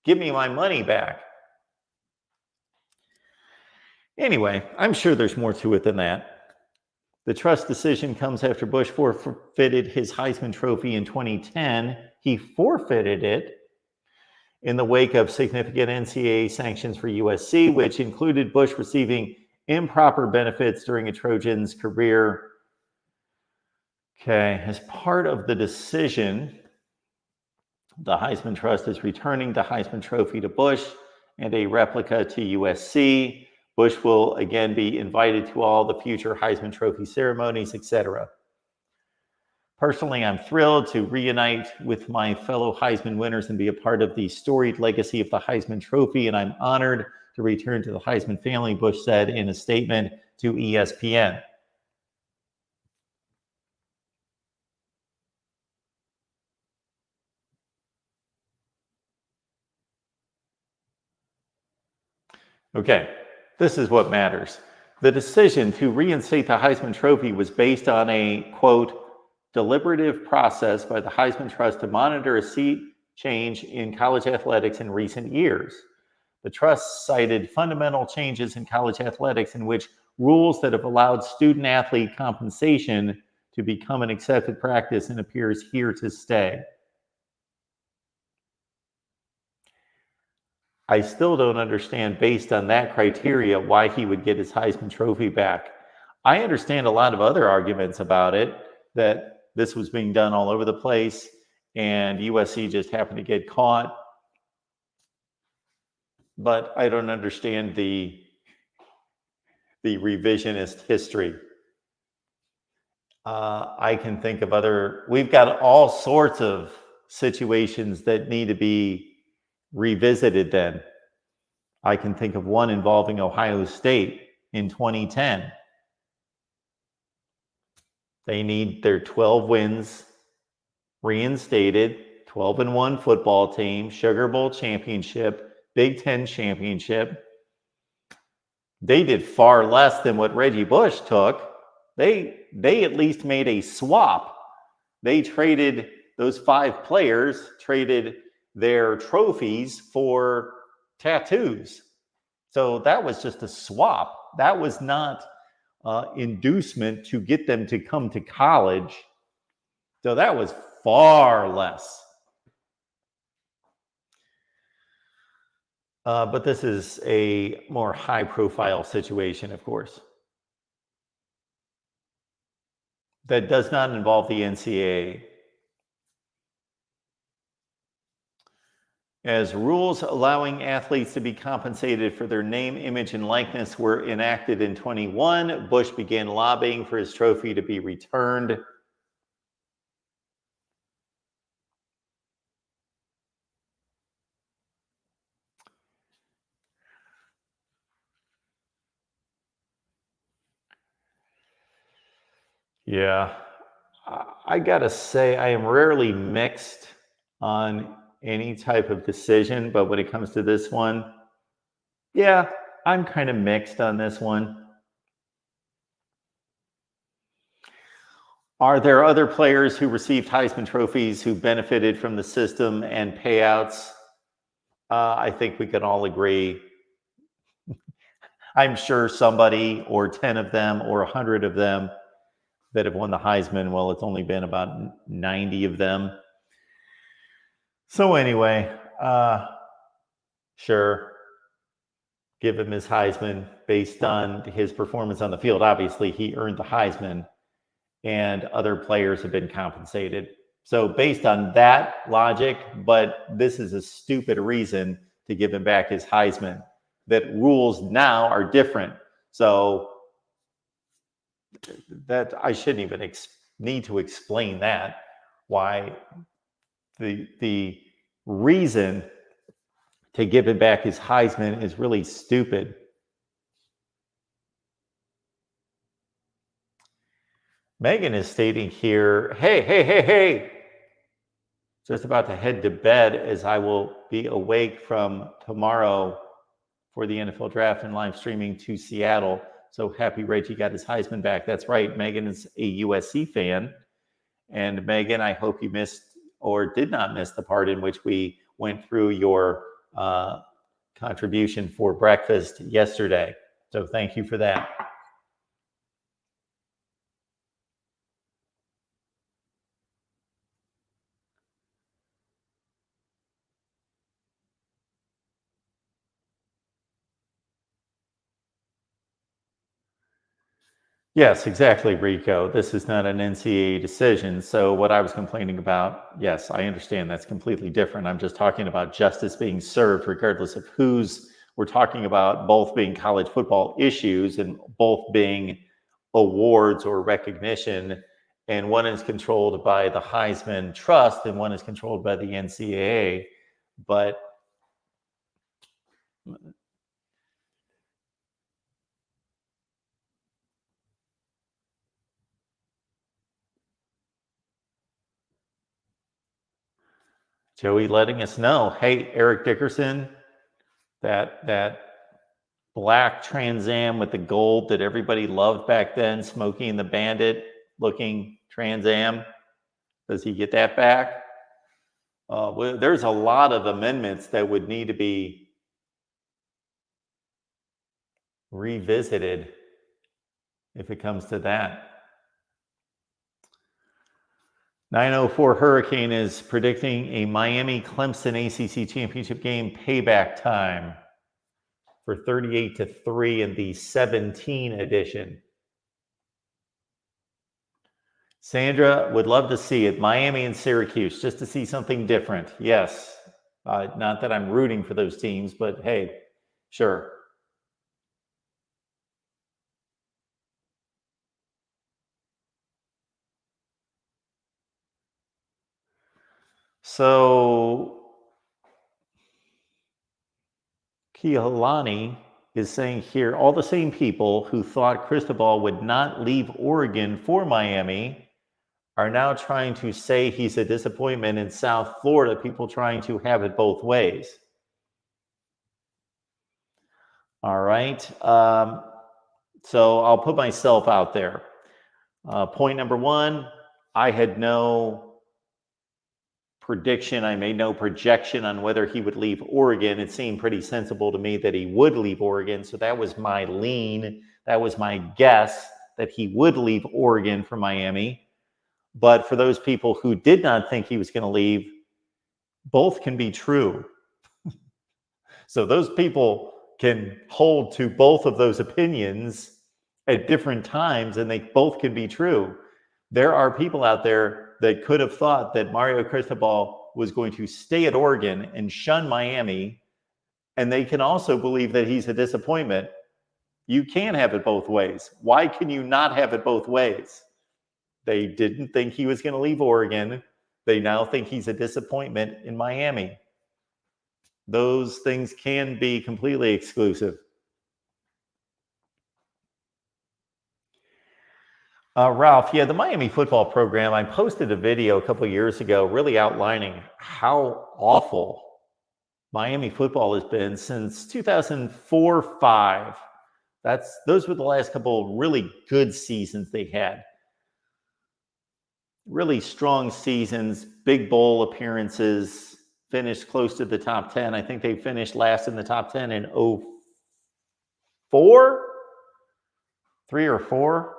Give me my money back. Anyway, I'm sure there's more to it than that. The trust decision comes after Bush forfeited his Heisman Trophy in 2010. He forfeited it in the wake of significant NCAA sanctions for USC, which included Bush receiving improper benefits during a Trojan's career. Okay, as part of the decision, the Heisman Trust is returning the Heisman Trophy to Bush and a replica to USC. Bush will again be invited to all the future Heisman Trophy ceremonies, etc. Personally, I'm thrilled to reunite with my fellow Heisman winners and be a part of the storied legacy of the Heisman Trophy, and I'm honored to return to the Heisman family, Bush said in a statement to ESPN. Okay, this is what matters. The decision to reinstate the Heisman Trophy was based on a, quote, deliberative process by the Heisman Trust to monitor a sea change in college athletics in recent years. The trust cited fundamental changes in college athletics in which rules that have allowed student athlete compensation to become an accepted practice and appears here to stay. I still don't understand, based on that criteria, why he would get his Heisman Trophy back. I understand a lot of other arguments about it, that this was being done all over the place and USC just happened to get caught. but I don't understand the revisionist history. I can think of we've got all sorts of situations that need to be revisited then. I can think of one involving Ohio State in 2010. They need their 12 wins reinstated, 12-1 football team, Sugar Bowl championship, Big Ten championship. They did far less than what Reggie Bush took. They at least made a swap. They traded those 5 players, traded their trophies for tattoos. So that was just a swap. That was not inducement to get them to come to college. So that was far less. But this is a more high-profile situation, of course. That does not involve the NCAA. As rules allowing athletes to be compensated for their name, image, and likeness were enacted in 21, Bush began lobbying for his trophy to be returned. Yeah, I gotta say, I am rarely mixed on any type of decision, but when it comes to this one, yeah, I'm kind of mixed on this one. Are there other players who received Heisman trophies who benefited from the system and payouts? I think we can all agree. I'm sure somebody or 10 of them or 100 of them that have won the Heisman, well, it's only been about 90 of them. So anyway, sure, give him his Heisman based on his performance on the field. Obviously, he earned the Heisman, and other players have been compensated. So based on that logic, but this is a stupid reason to give him back his Heisman. That rules now are different. So that I shouldn't even need to explain that, why the reason to give him back his Heisman is really stupid. Megan is stating here, hey, just about to head to bed as I will be awake from tomorrow for the NFL draft and live streaming to Seattle. So happy Reggie got his Heisman back. That's right. Megan is a USC fan. And Megan, I hope you missed or did not miss the part in which we went through your contribution for breakfast yesterday. So thank you for that. Yes, exactly, Rico. This is not an NCAA decision. So what I was complaining about, yes, I understand that's completely different. I'm just talking about justice being served regardless of who's, we're talking about both being college football issues and both being awards or recognition. And one is controlled by the Heisman Trust and one is controlled by the NCAA. But Joey letting us know, hey, Eric Dickerson, that black Trans Am with the gold that everybody loved back then, Smokey and the Bandit looking Trans Am, does he get that back? Well, there's a lot of amendments that would need to be revisited if it comes to that. 904 Hurricane is predicting a Miami-Clemson ACC championship game payback time for 38-3 in the 17 edition. Sandra would love to see it. Miami and Syracuse, just to see something different. Yes. Not that I'm rooting for those teams, but hey, Sure. So Kialani is saying here, all the same people who thought Cristobal would not leave Oregon for Miami are now trying to say he's a disappointment in South Florida, people trying to have it both ways. All right. So I'll put myself out there. Point number one, I had no prediction. I made no projection on whether he would leave Oregon. It seemed pretty sensible to me that he would leave Oregon. So that was my lean. That was my guess that he would leave Oregon for Miami. But for those people who did not think he was going to leave, both can be true. So those people can hold to both of those opinions at different times, and they both can be true. There are people out there that could have thought that Mario Cristobal was going to stay at Oregon and shun Miami, and they can also believe that he's a disappointment. You can have it both ways. Why can you not have it both ways? They didn't think he was going to leave Oregon. They now think he's a disappointment in Miami. Those things can be completely exclusive. Ralph, yeah, the Miami football program, I posted a video a couple of years ago really outlining how awful Miami football has been since 2004-05. Those were the last couple of really good seasons they had. Really strong seasons, big bowl appearances, finished close to the top 10. I think they finished last in the top 10 in 04, 3 or 4.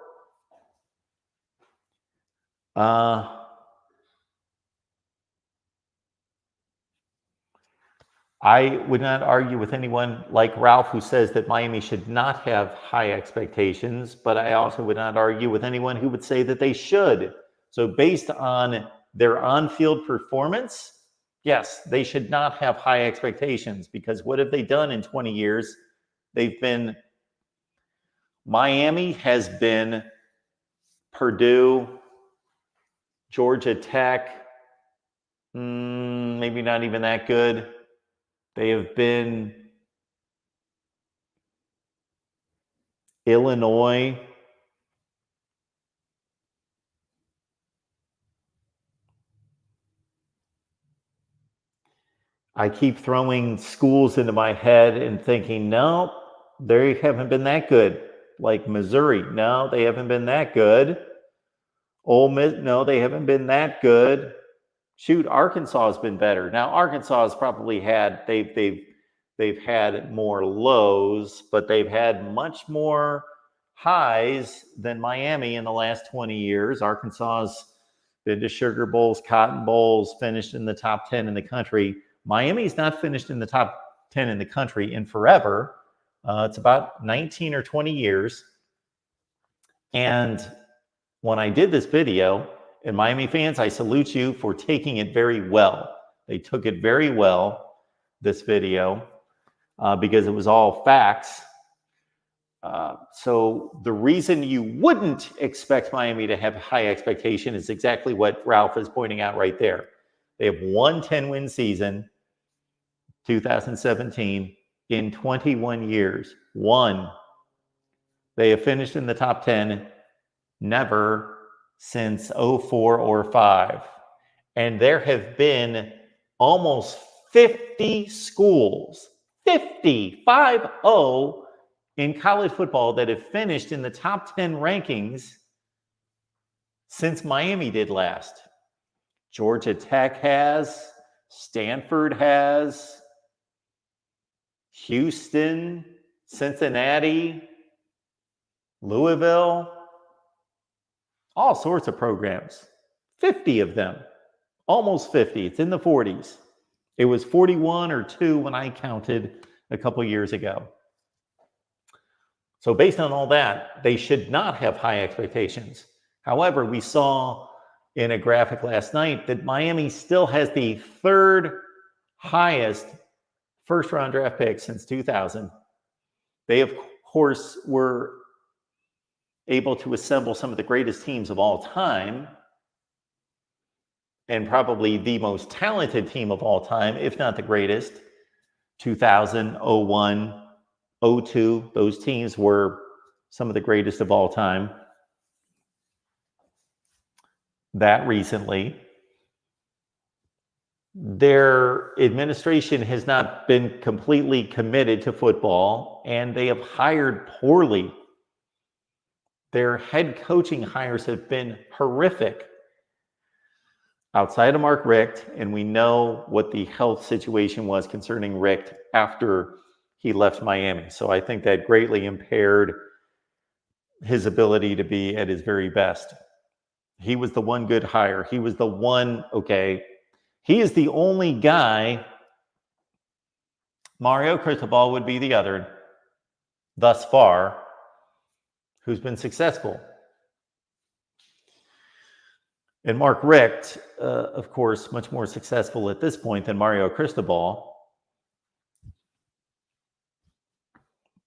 I would not argue with anyone like Ralph who says that Miami should not have high expectations, but I also would not argue with anyone who would say that they should. So based on their on-field performance, yes, they should not have high expectations, because what have they done in 20 years? Miami has been Purdue, Georgia Tech, maybe not even that good. They have been Illinois. I keep throwing schools into my head and thinking, no, they haven't been that good. Like Missouri, no, they haven't been that good. Ole Miss, no, they haven't been that good. Shoot, Arkansas has been better. Now, Arkansas has probably had they've had more lows, but they've had much more highs than Miami in the last 20 years. Arkansas has been to Sugar Bowls, Cotton Bowls, finished in the top 10 in the country. Miami's not finished in the top 10 in the country in forever. It's about 19 or 20 years. And when I did this video, and Miami fans, I salute you for taking it very well. They took it very well, this video, because it was all facts. So the reason you wouldn't expect Miami to have high expectation is exactly what Ralph is pointing out right there. They have one 10-win season, 2017, in 21 years. One. They have finished in the top 10, never since 04 or 05. And there have been almost 50 schools, 50 in college football that have finished in the top 10 rankings since Miami did last. Georgia Tech has, Stanford has, Houston, Cincinnati, Louisville, all sorts of programs. 50 of them, almost 50. It's in the 40s. It was 41 or 2 when I counted a couple years ago. So based on all that, they should not have high expectations. However, we saw in a graphic last night that Miami still has the third highest first-round draft pick since 2000. They, of course, were able to assemble some of the greatest teams of all time, and probably the most talented team of all time, if not the greatest. 2000, 01, 02, those teams were some of the greatest of all time. That recently, their administration has not been completely committed to football, and they have hired poorly. Their head coaching hires have been horrific. Outside of Mark Richt, and we know what the health situation was concerning Richt after he left Miami. So I think that greatly impaired his ability to be at his very best. He was the one good hire. He was the one, okay, he is the only guy. Mario Cristobal would be the other thus far who's been successful. And Mark Richt, of course, much more successful at this point than Mario Cristobal.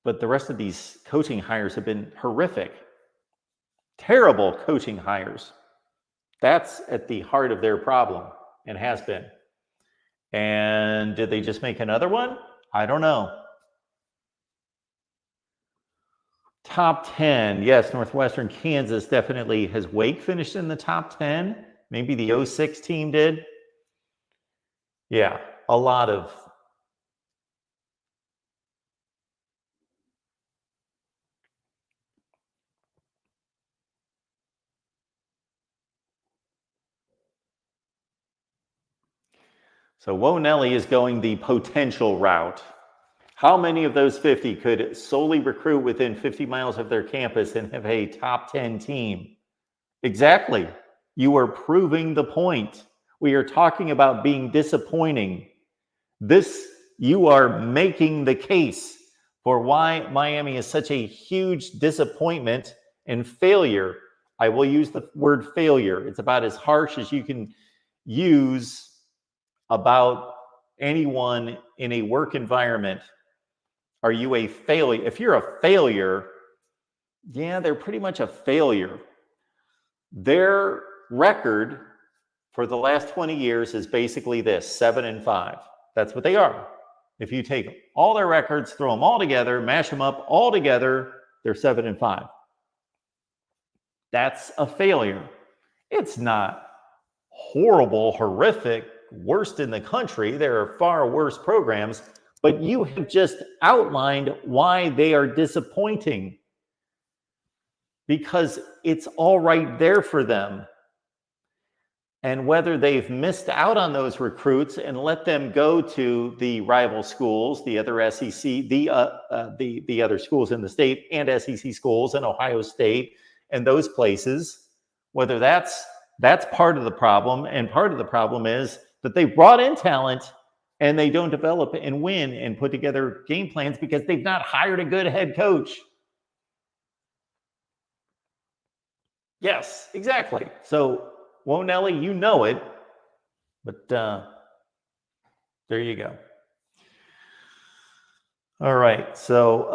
But the rest of these coaching hires have been horrific. Terrible coaching hires. That's at the heart of their problem, and has been. And did they just make another one? I don't know. Top 10. Yes, Northwestern Kansas definitely. Has Wake finished in the top 10? Maybe the 06 team did. Yeah, a lot of. So Wo Nelly is going the potential route. How many of those 50 could solely recruit within 50 miles of their campus and have a top 10 team? Exactly. You are proving the point. We are talking about being disappointing. You are making the case for why Miami is such a huge disappointment and failure. I will use the word failure. It's about as harsh as you can use about anyone in a work environment. Are you a failure? If you're a failure, yeah, they're pretty much a failure. Their record for the last 20 years is basically this: 7-5. That's what they are. If you take all their records, throw them all together, mash them up all together, they're 7-5. That's a failure. It's not horrible, horrific, worst in the country. There are far worse programs, but you have just outlined why they are disappointing, because it's all right there for them. And whether they've missed out on those recruits and let them go to the rival schools, the other SEC, the other schools in the state, and SEC schools and Ohio State and those places, whether that's part of the problem, and part of the problem is that they brought in talent and they don't develop and win and put together game plans because they've not hired a good head coach. Yes, exactly. So, Wo Nelly, you know it, but there you go. All right, so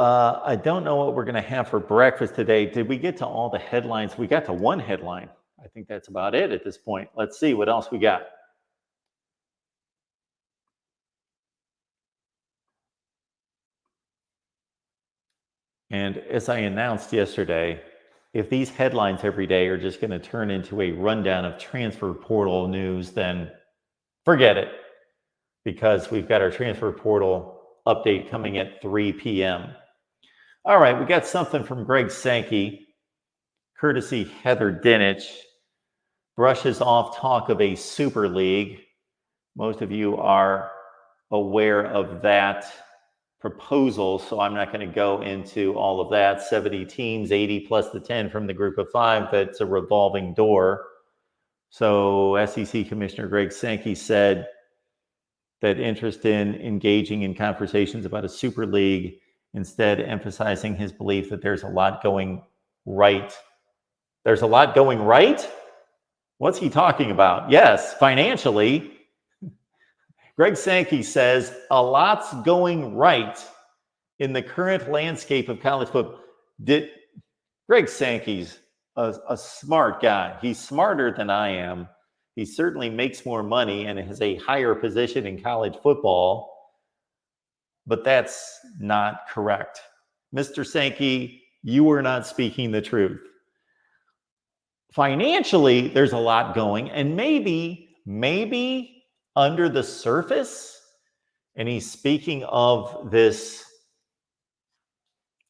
I don't know what we're going to have for breakfast today. Did we get to all the headlines? We got to one headline. I think that's about it at this point. Let's see what else we got. And as I announced yesterday, if these headlines every day are just going to turn into a rundown of transfer portal news, then forget it, because we've got our transfer portal update coming at 3 p.m. All right, we got something from Greg Sankey, courtesy Heather Dinich. Brushes off talk of a super league. Most of you are aware of that proposal, so I'm not going to go into all of that. 70 teams, 80 plus the 10 from the group of 5. That's a revolving door. So SEC Commissioner Greg Sankey said that interest in engaging in conversations about a super league, instead emphasizing his belief that there's a lot going right. There's a lot going right? What's he talking about? Yes, financially. Greg Sankey says a lot's going right in the current landscape of college football, Greg Sankey's a smart guy. He's smarter than I am. He certainly makes more money and has a higher position in college football, but that's not correct. Mr. Sankey, you are not speaking the truth. Financially, there's a lot going, and maybe under the surface, and he's speaking of this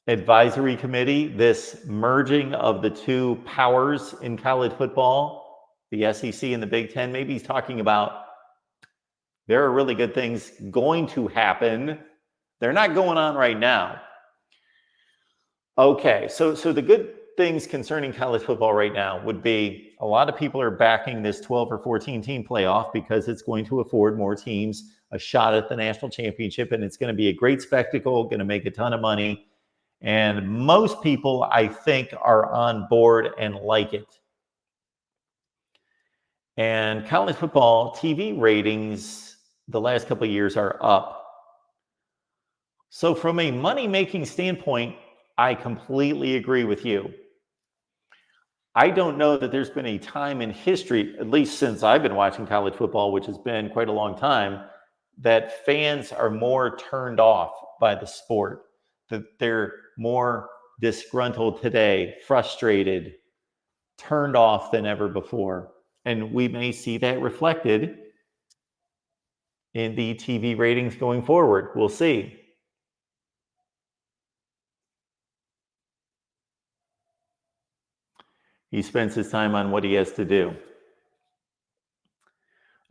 advisory committee, this merging of the two powers in college football, the SEC and the Big Ten. Maybe he's talking about there are really good things going to happen. They're not going on right now. Okay, so the good things concerning college football right now would be a lot of people are backing this 12 or 14 team playoff because it's going to afford more teams a shot at the national championship, and it's going to be a great spectacle, going to make a ton of money. And most people, I think, are on board and like it. And college football TV ratings the last couple of years are up. So from a money-making standpoint, I completely agree with you. I don't know that there's been a time in history, at least since I've been watching college football, which has been quite a long time, that fans are more turned off by the sport, that they're more disgruntled today, frustrated, turned off than ever before. And we may see that reflected in the TV ratings going forward. We'll see. He spends his time on what he has to do.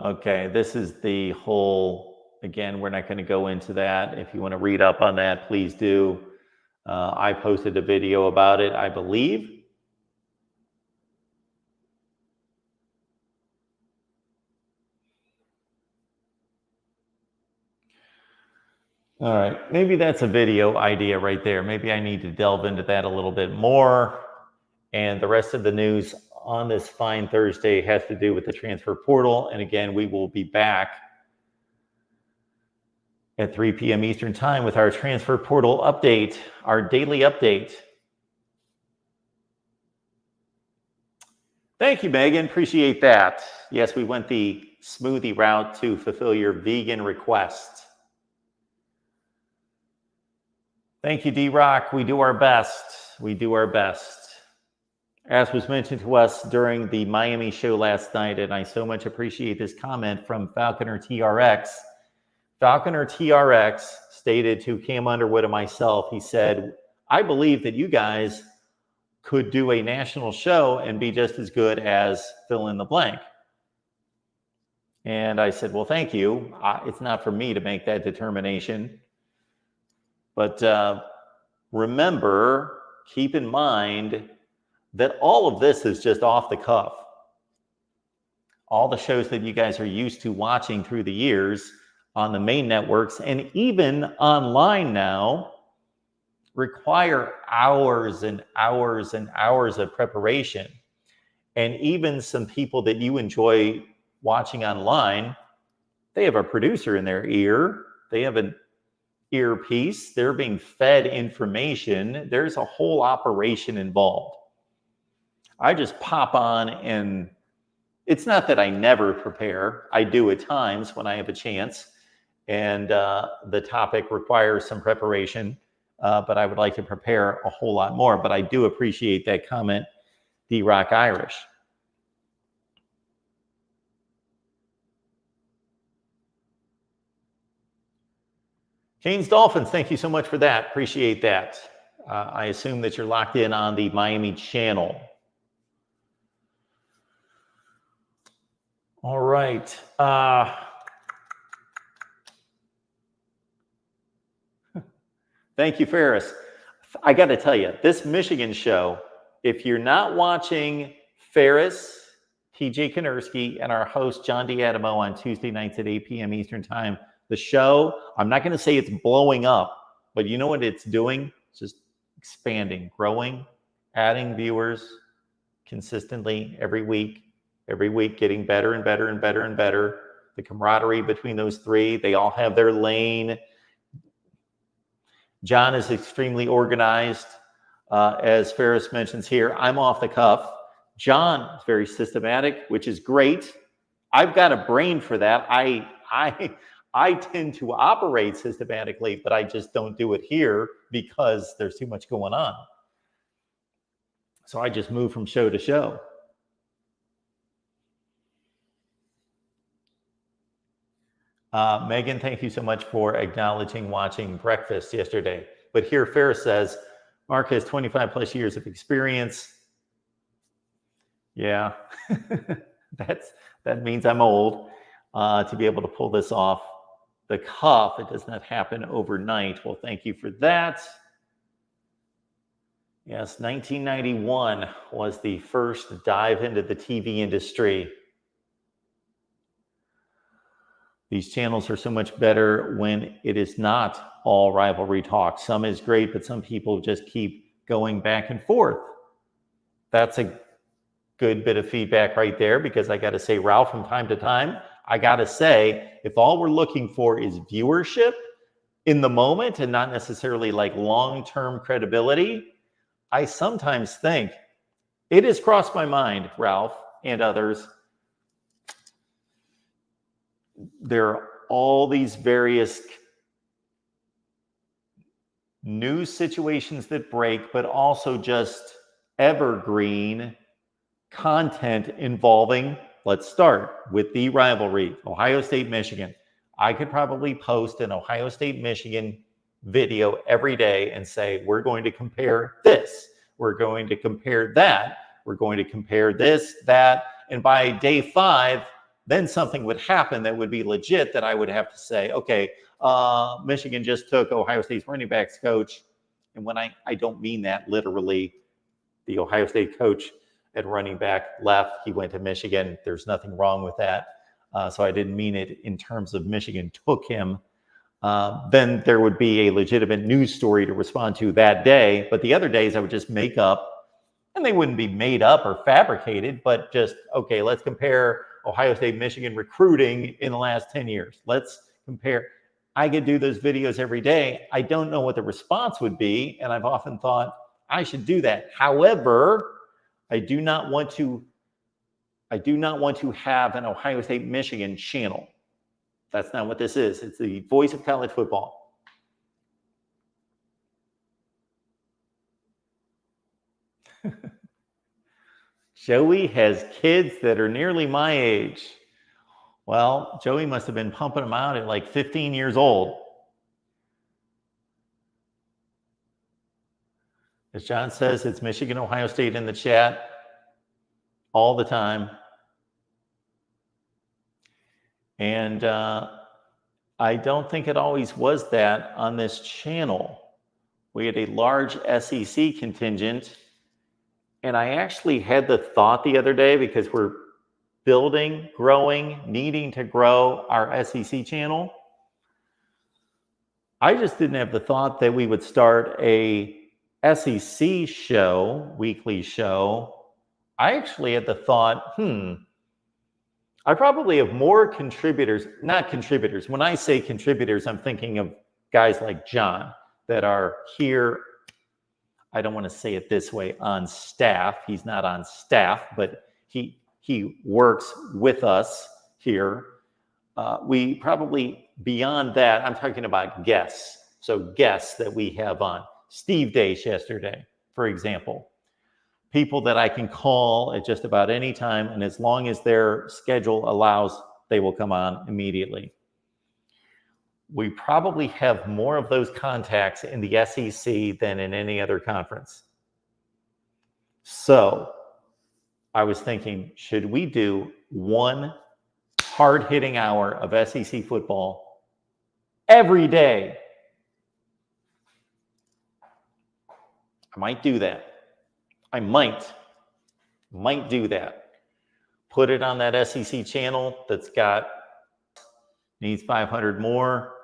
Okay, this is the whole, again, we're not going to go into that. If you want to read up on that, please do. I posted a video about it, I believe. All right, maybe that's a video idea right there. Maybe I need to delve into that a little bit more. And the rest of the news on this fine Thursday has to do with the transfer portal. And again, we will be back at 3 p.m. Eastern time with our transfer portal update, our daily update. Thank you, Megan. Appreciate that. Yes, we went the smoothie route to fulfill your vegan request. Thank you, D-Rock. We do our best. We do our best. As was mentioned to us during the Miami show last night, and I so much appreciate this comment from Falconer TRX. Falconer TRX stated to Cam Underwood and myself, he said, I believe that you guys could do a national show and be just as good as fill in the blank. And I said, well, thank you. It's not for me to make that determination. But remember, keep in mind that all of this is just off the cuff. All the shows that you guys are used to watching through the years on the main networks and even online now require hours and hours and hours of preparation. And even some people that you enjoy watching online, they have a producer in their ear. They have an earpiece. They're being fed information. There's a whole operation involved. I just pop on, and it's not that I never prepare. I do at times when I have a chance, and the topic requires some preparation, but I would like to prepare a whole lot more. But I do appreciate that comment, D-Rock Irish. Canes Dolphins, thank you so much for that. Appreciate that. I assume that you're locked in on the Miami channel. All right. Thank you, Ferris. I got to tell you, this Michigan show, if you're not watching Ferris, TJ Konerski, and our host, John D'Adamo, on Tuesday nights at 8 p.m. Eastern time, the show, I'm not going to say it's blowing up, but you know what it's doing? It's just expanding, growing, adding viewers consistently every week, getting better and better and better and better. The camaraderie between those three, they all have their lane. John is extremely organized. As Ferris mentions here, I'm off the cuff. John is very systematic, which is great. I've got a brain for that. I tend to operate systematically, but I just don't do it here because there's too much going on. So I just move from show to show. Megan, thank you so much for acknowledging watching breakfast yesterday. But here Ferris says, Mark has 25 plus years of experience. Yeah, that means I'm old to be able to pull this off the cuff. It does not happen overnight. Well, thank you for that. Yes, 1991 was the first dive into the TV industry. These channels are so much better when it is not all rivalry talk. Some is great, but some people just keep going back and forth. That's a good bit of feedback right there, because I got to say, Ralph, from time to time, I got to say, if all we're looking for is viewership in the moment and not necessarily like long-term credibility, I sometimes think it has crossed my mind, Ralph and others. There are all these various news situations that break, but also just evergreen content involving, let's start with the rivalry, Ohio State, Michigan. I could probably post an Ohio State, Michigan video every day and say, we're going to compare this, we're going to compare that, we're going to compare this, that, and by day 5, then something would happen that would be legit, that I would have to say, okay, Michigan just took Ohio State's running backs coach. And when I don't mean that literally, the Ohio State coach at running back left, he went to Michigan. There's nothing wrong with that. So I didn't mean it in terms of Michigan took him. Then there would be a legitimate news story to respond to that day. But the other days I would just make up, and they wouldn't be made up or fabricated, but just, okay, let's compare Ohio State, Michigan recruiting in the last 10 years. Let's compare. I could do those videos every day. I don't know what the response would be, and I've often thought I should do that. However, I do not want to have an Ohio State, Michigan channel. That's not what this is. It's the voice of college football. Joey has kids that are nearly my age. Well, Joey must have been pumping them out at like 15 years old. As John says, it's Michigan, Ohio State in the chat all the time. And I don't think it always was that on this channel. We had a large SEC contingent. And I actually had the thought the other day, because we're building, growing, needing to grow our SEC channel. I just didn't have the thought that we would start a SEC show, weekly show. I actually had the thought, I probably have more contributors, not contributors. When I say contributors, I'm thinking of guys like John that are here. I don't want to say it this way, on staff. He's not on staff, but he works with us here. We probably, beyond that, I'm talking about guests. So guests that we have on. Steve Dace yesterday, for example. People that I can call at just about any time, and as long as their schedule allows, they will come on immediately. We probably have more of those contacts in the SEC than in any other conference. So I was thinking, should we do one hard-hitting hour of SEC football every day? I might do that. I might do that. Put it on that SEC channel that's needs 500 more,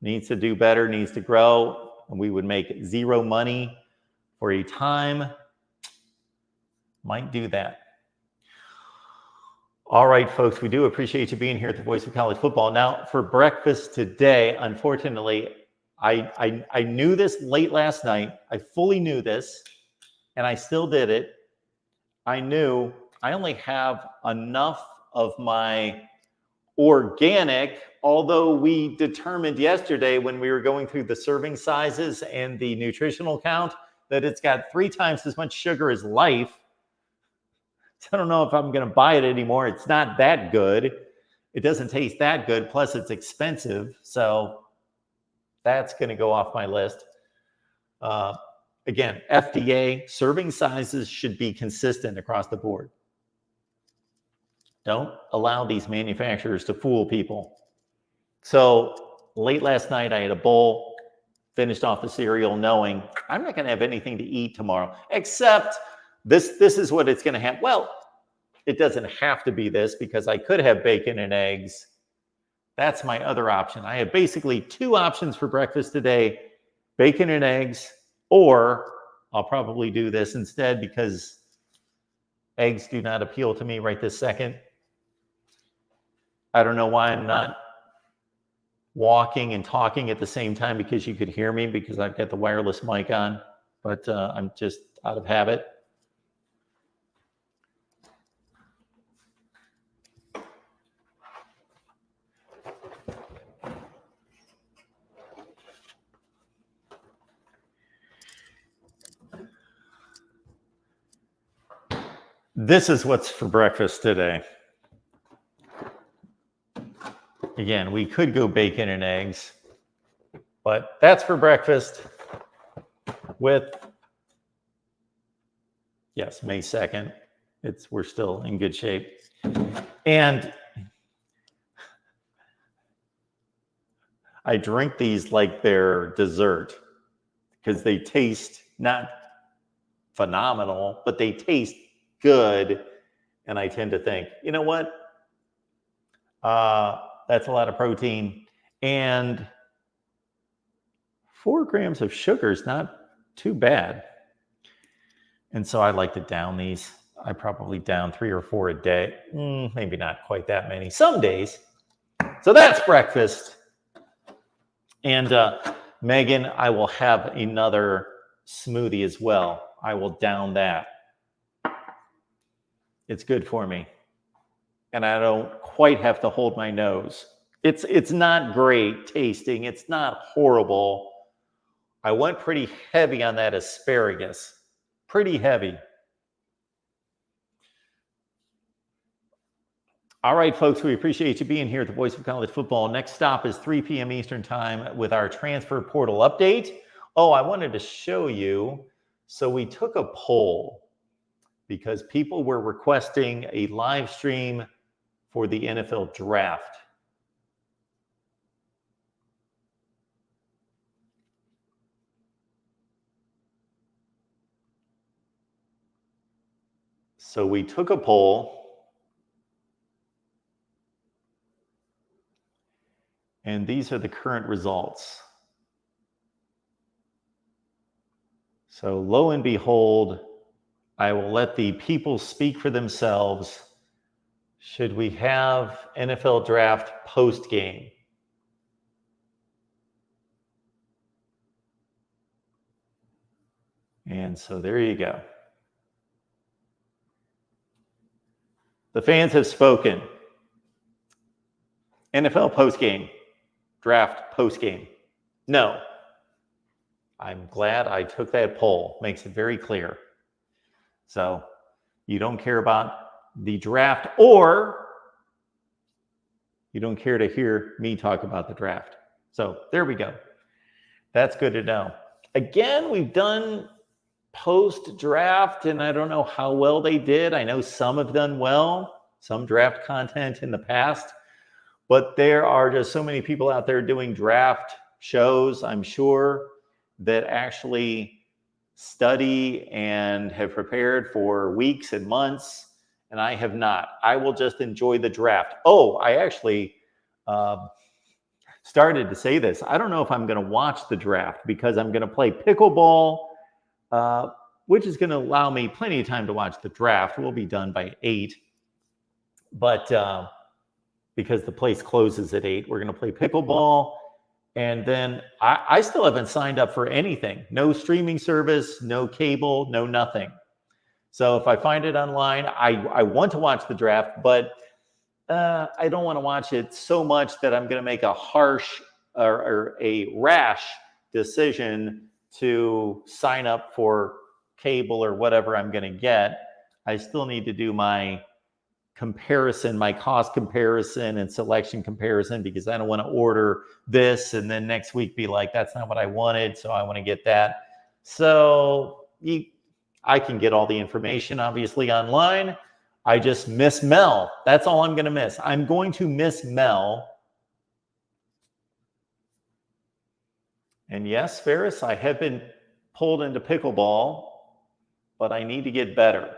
needs to do better, needs to grow, and we would make zero money for a time. Might do that. All right, folks, we do appreciate you being here at the Voice of College Football. Now, for breakfast today, unfortunately, I knew this late last night. I fully knew this, and I still did it. I knew I only have enough of my organic, although we determined yesterday when we were going through the serving sizes and the nutritional count that it's got 3 times as much sugar as Life. So I don't know if I'm going to buy it anymore. It's not that good. It doesn't taste that good. Plus, it's expensive. So that's going to go off my list. Again, FDA serving sizes should be consistent across the board. Don't allow these manufacturers to fool people. So late last night, I had a bowl, finished off the cereal, knowing I'm not going to have anything to eat tomorrow, except this is what it's going to have. Well, it doesn't have to be this because I could have bacon and eggs. That's my other option. I have basically 2 options for breakfast today, bacon and eggs, or I'll probably do this instead because eggs do not appeal to me right this second. I don't know why I'm not walking and talking at the same time because you could hear me because I've got the wireless mic on, but I'm just out of habit. This is what's for breakfast today. Again, we could go bacon and eggs, but that's for breakfast with, yes, May 2nd. We're still in good shape. And I drink these like they're dessert because they taste not phenomenal, but they taste good. And I tend to think, you know what? That's a lot of protein, and 4 grams of sugar is not too bad. And so I like to down these. I probably down 3 or 4 a day. Maybe not quite that many. Some days. So that's breakfast. And Megan, I will have another smoothie as well. I will down that. It's good for me. And I don't quite have to hold my nose. It's not great tasting. It's not horrible. I went pretty heavy on that asparagus. Pretty heavy. All right, folks, we appreciate you being here at the Voice of College Football. Next stop is 3 p.m. Eastern Time with our transfer portal update. Oh, I wanted to show you. So we took a poll because people were requesting a live stream for the NFL draft. So we took a poll, and these are the current results. So lo and behold, I will let the people speak for themselves. Should we have NFL draft post game? And so there you go. The fans have spoken. NFL post game, draft post game. No. I'm glad I took that poll. Makes it very clear. So you don't care about the draft, or you don't care to hear me talk about the draft. So there we go. That's good to know. Again, we've done post-draft, and I don't know how well they did. I know some have done well, some draft content in the past, but there are just so many people out there doing draft shows, I'm sure, that actually study and have prepared for weeks and months, and I have not. I will just enjoy the draft. Oh, I actually started to say this. I don't know if I'm going to watch the draft because I'm going to play pickleball, which is going to allow me plenty of time to watch the draft. We'll be done by 8. But because the place closes at 8, we're going to play pickleball And then I still haven't signed up for anything. No streaming service, no cable, no nothing. So if I find it online, I want to watch the draft, but I don't want to watch it so much that I'm going to make a harsh or a rash decision to sign up for cable or whatever I'm going to get. I still need to do my comparison, my cost comparison and selection comparison, because I don't want to order this and then next week be like, that's not what I wanted, so I want to get that. So I can get all the information obviously online. I just miss Mel. That's all I'm going to miss. I'm going to miss Mel. And yes, Ferris, I have been pulled into pickleball, but I need to get better.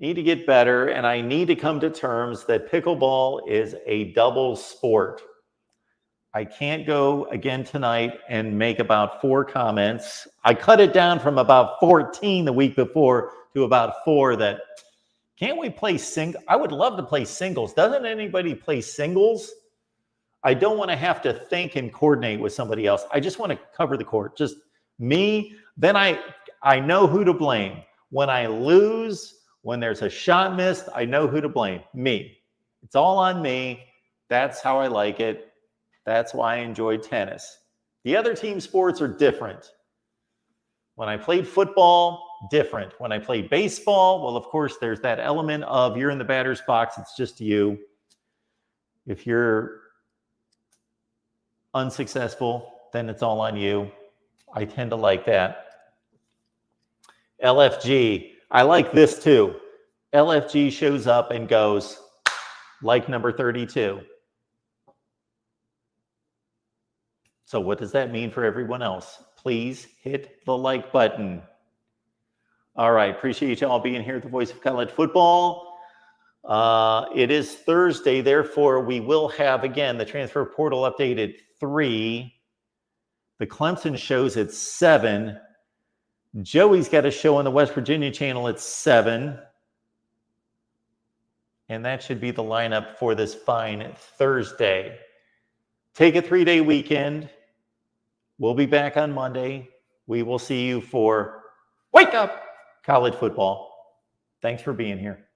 And I need to come to terms that pickleball is a double sport. I can't go again tonight and make about 4 comments. I cut it down from about 14 the week before to about 4 that, can't we play I would love to play singles. Doesn't anybody play singles? I don't want to have to think and coordinate with somebody else. I just want to cover the court. Just me. Then I know who to blame. When I lose, when there's a shot missed, I know who to blame. Me. It's all on me. That's how I like it. That's why I enjoy tennis. The other team sports are different. When I played football, different. When I played baseball, well, of course, there's that element of you're in the batter's box. It's just you. If you're unsuccessful, then it's all on you. I tend to like that. LFG. I like this too. LFG shows up and goes, like number 32. So what does that mean for everyone else? Please hit the like button. All right, appreciate y'all being here at the Voice of College Football. It is Thursday, therefore we will have, again, the transfer portal update at 3. The Clemson show's at 7. Joey's got a show on the West Virginia channel at 7. And that should be the lineup for this fine Thursday. Take a 3-day weekend. We'll be back on Monday. We will see you for Wake Up College Football. Thanks for being here.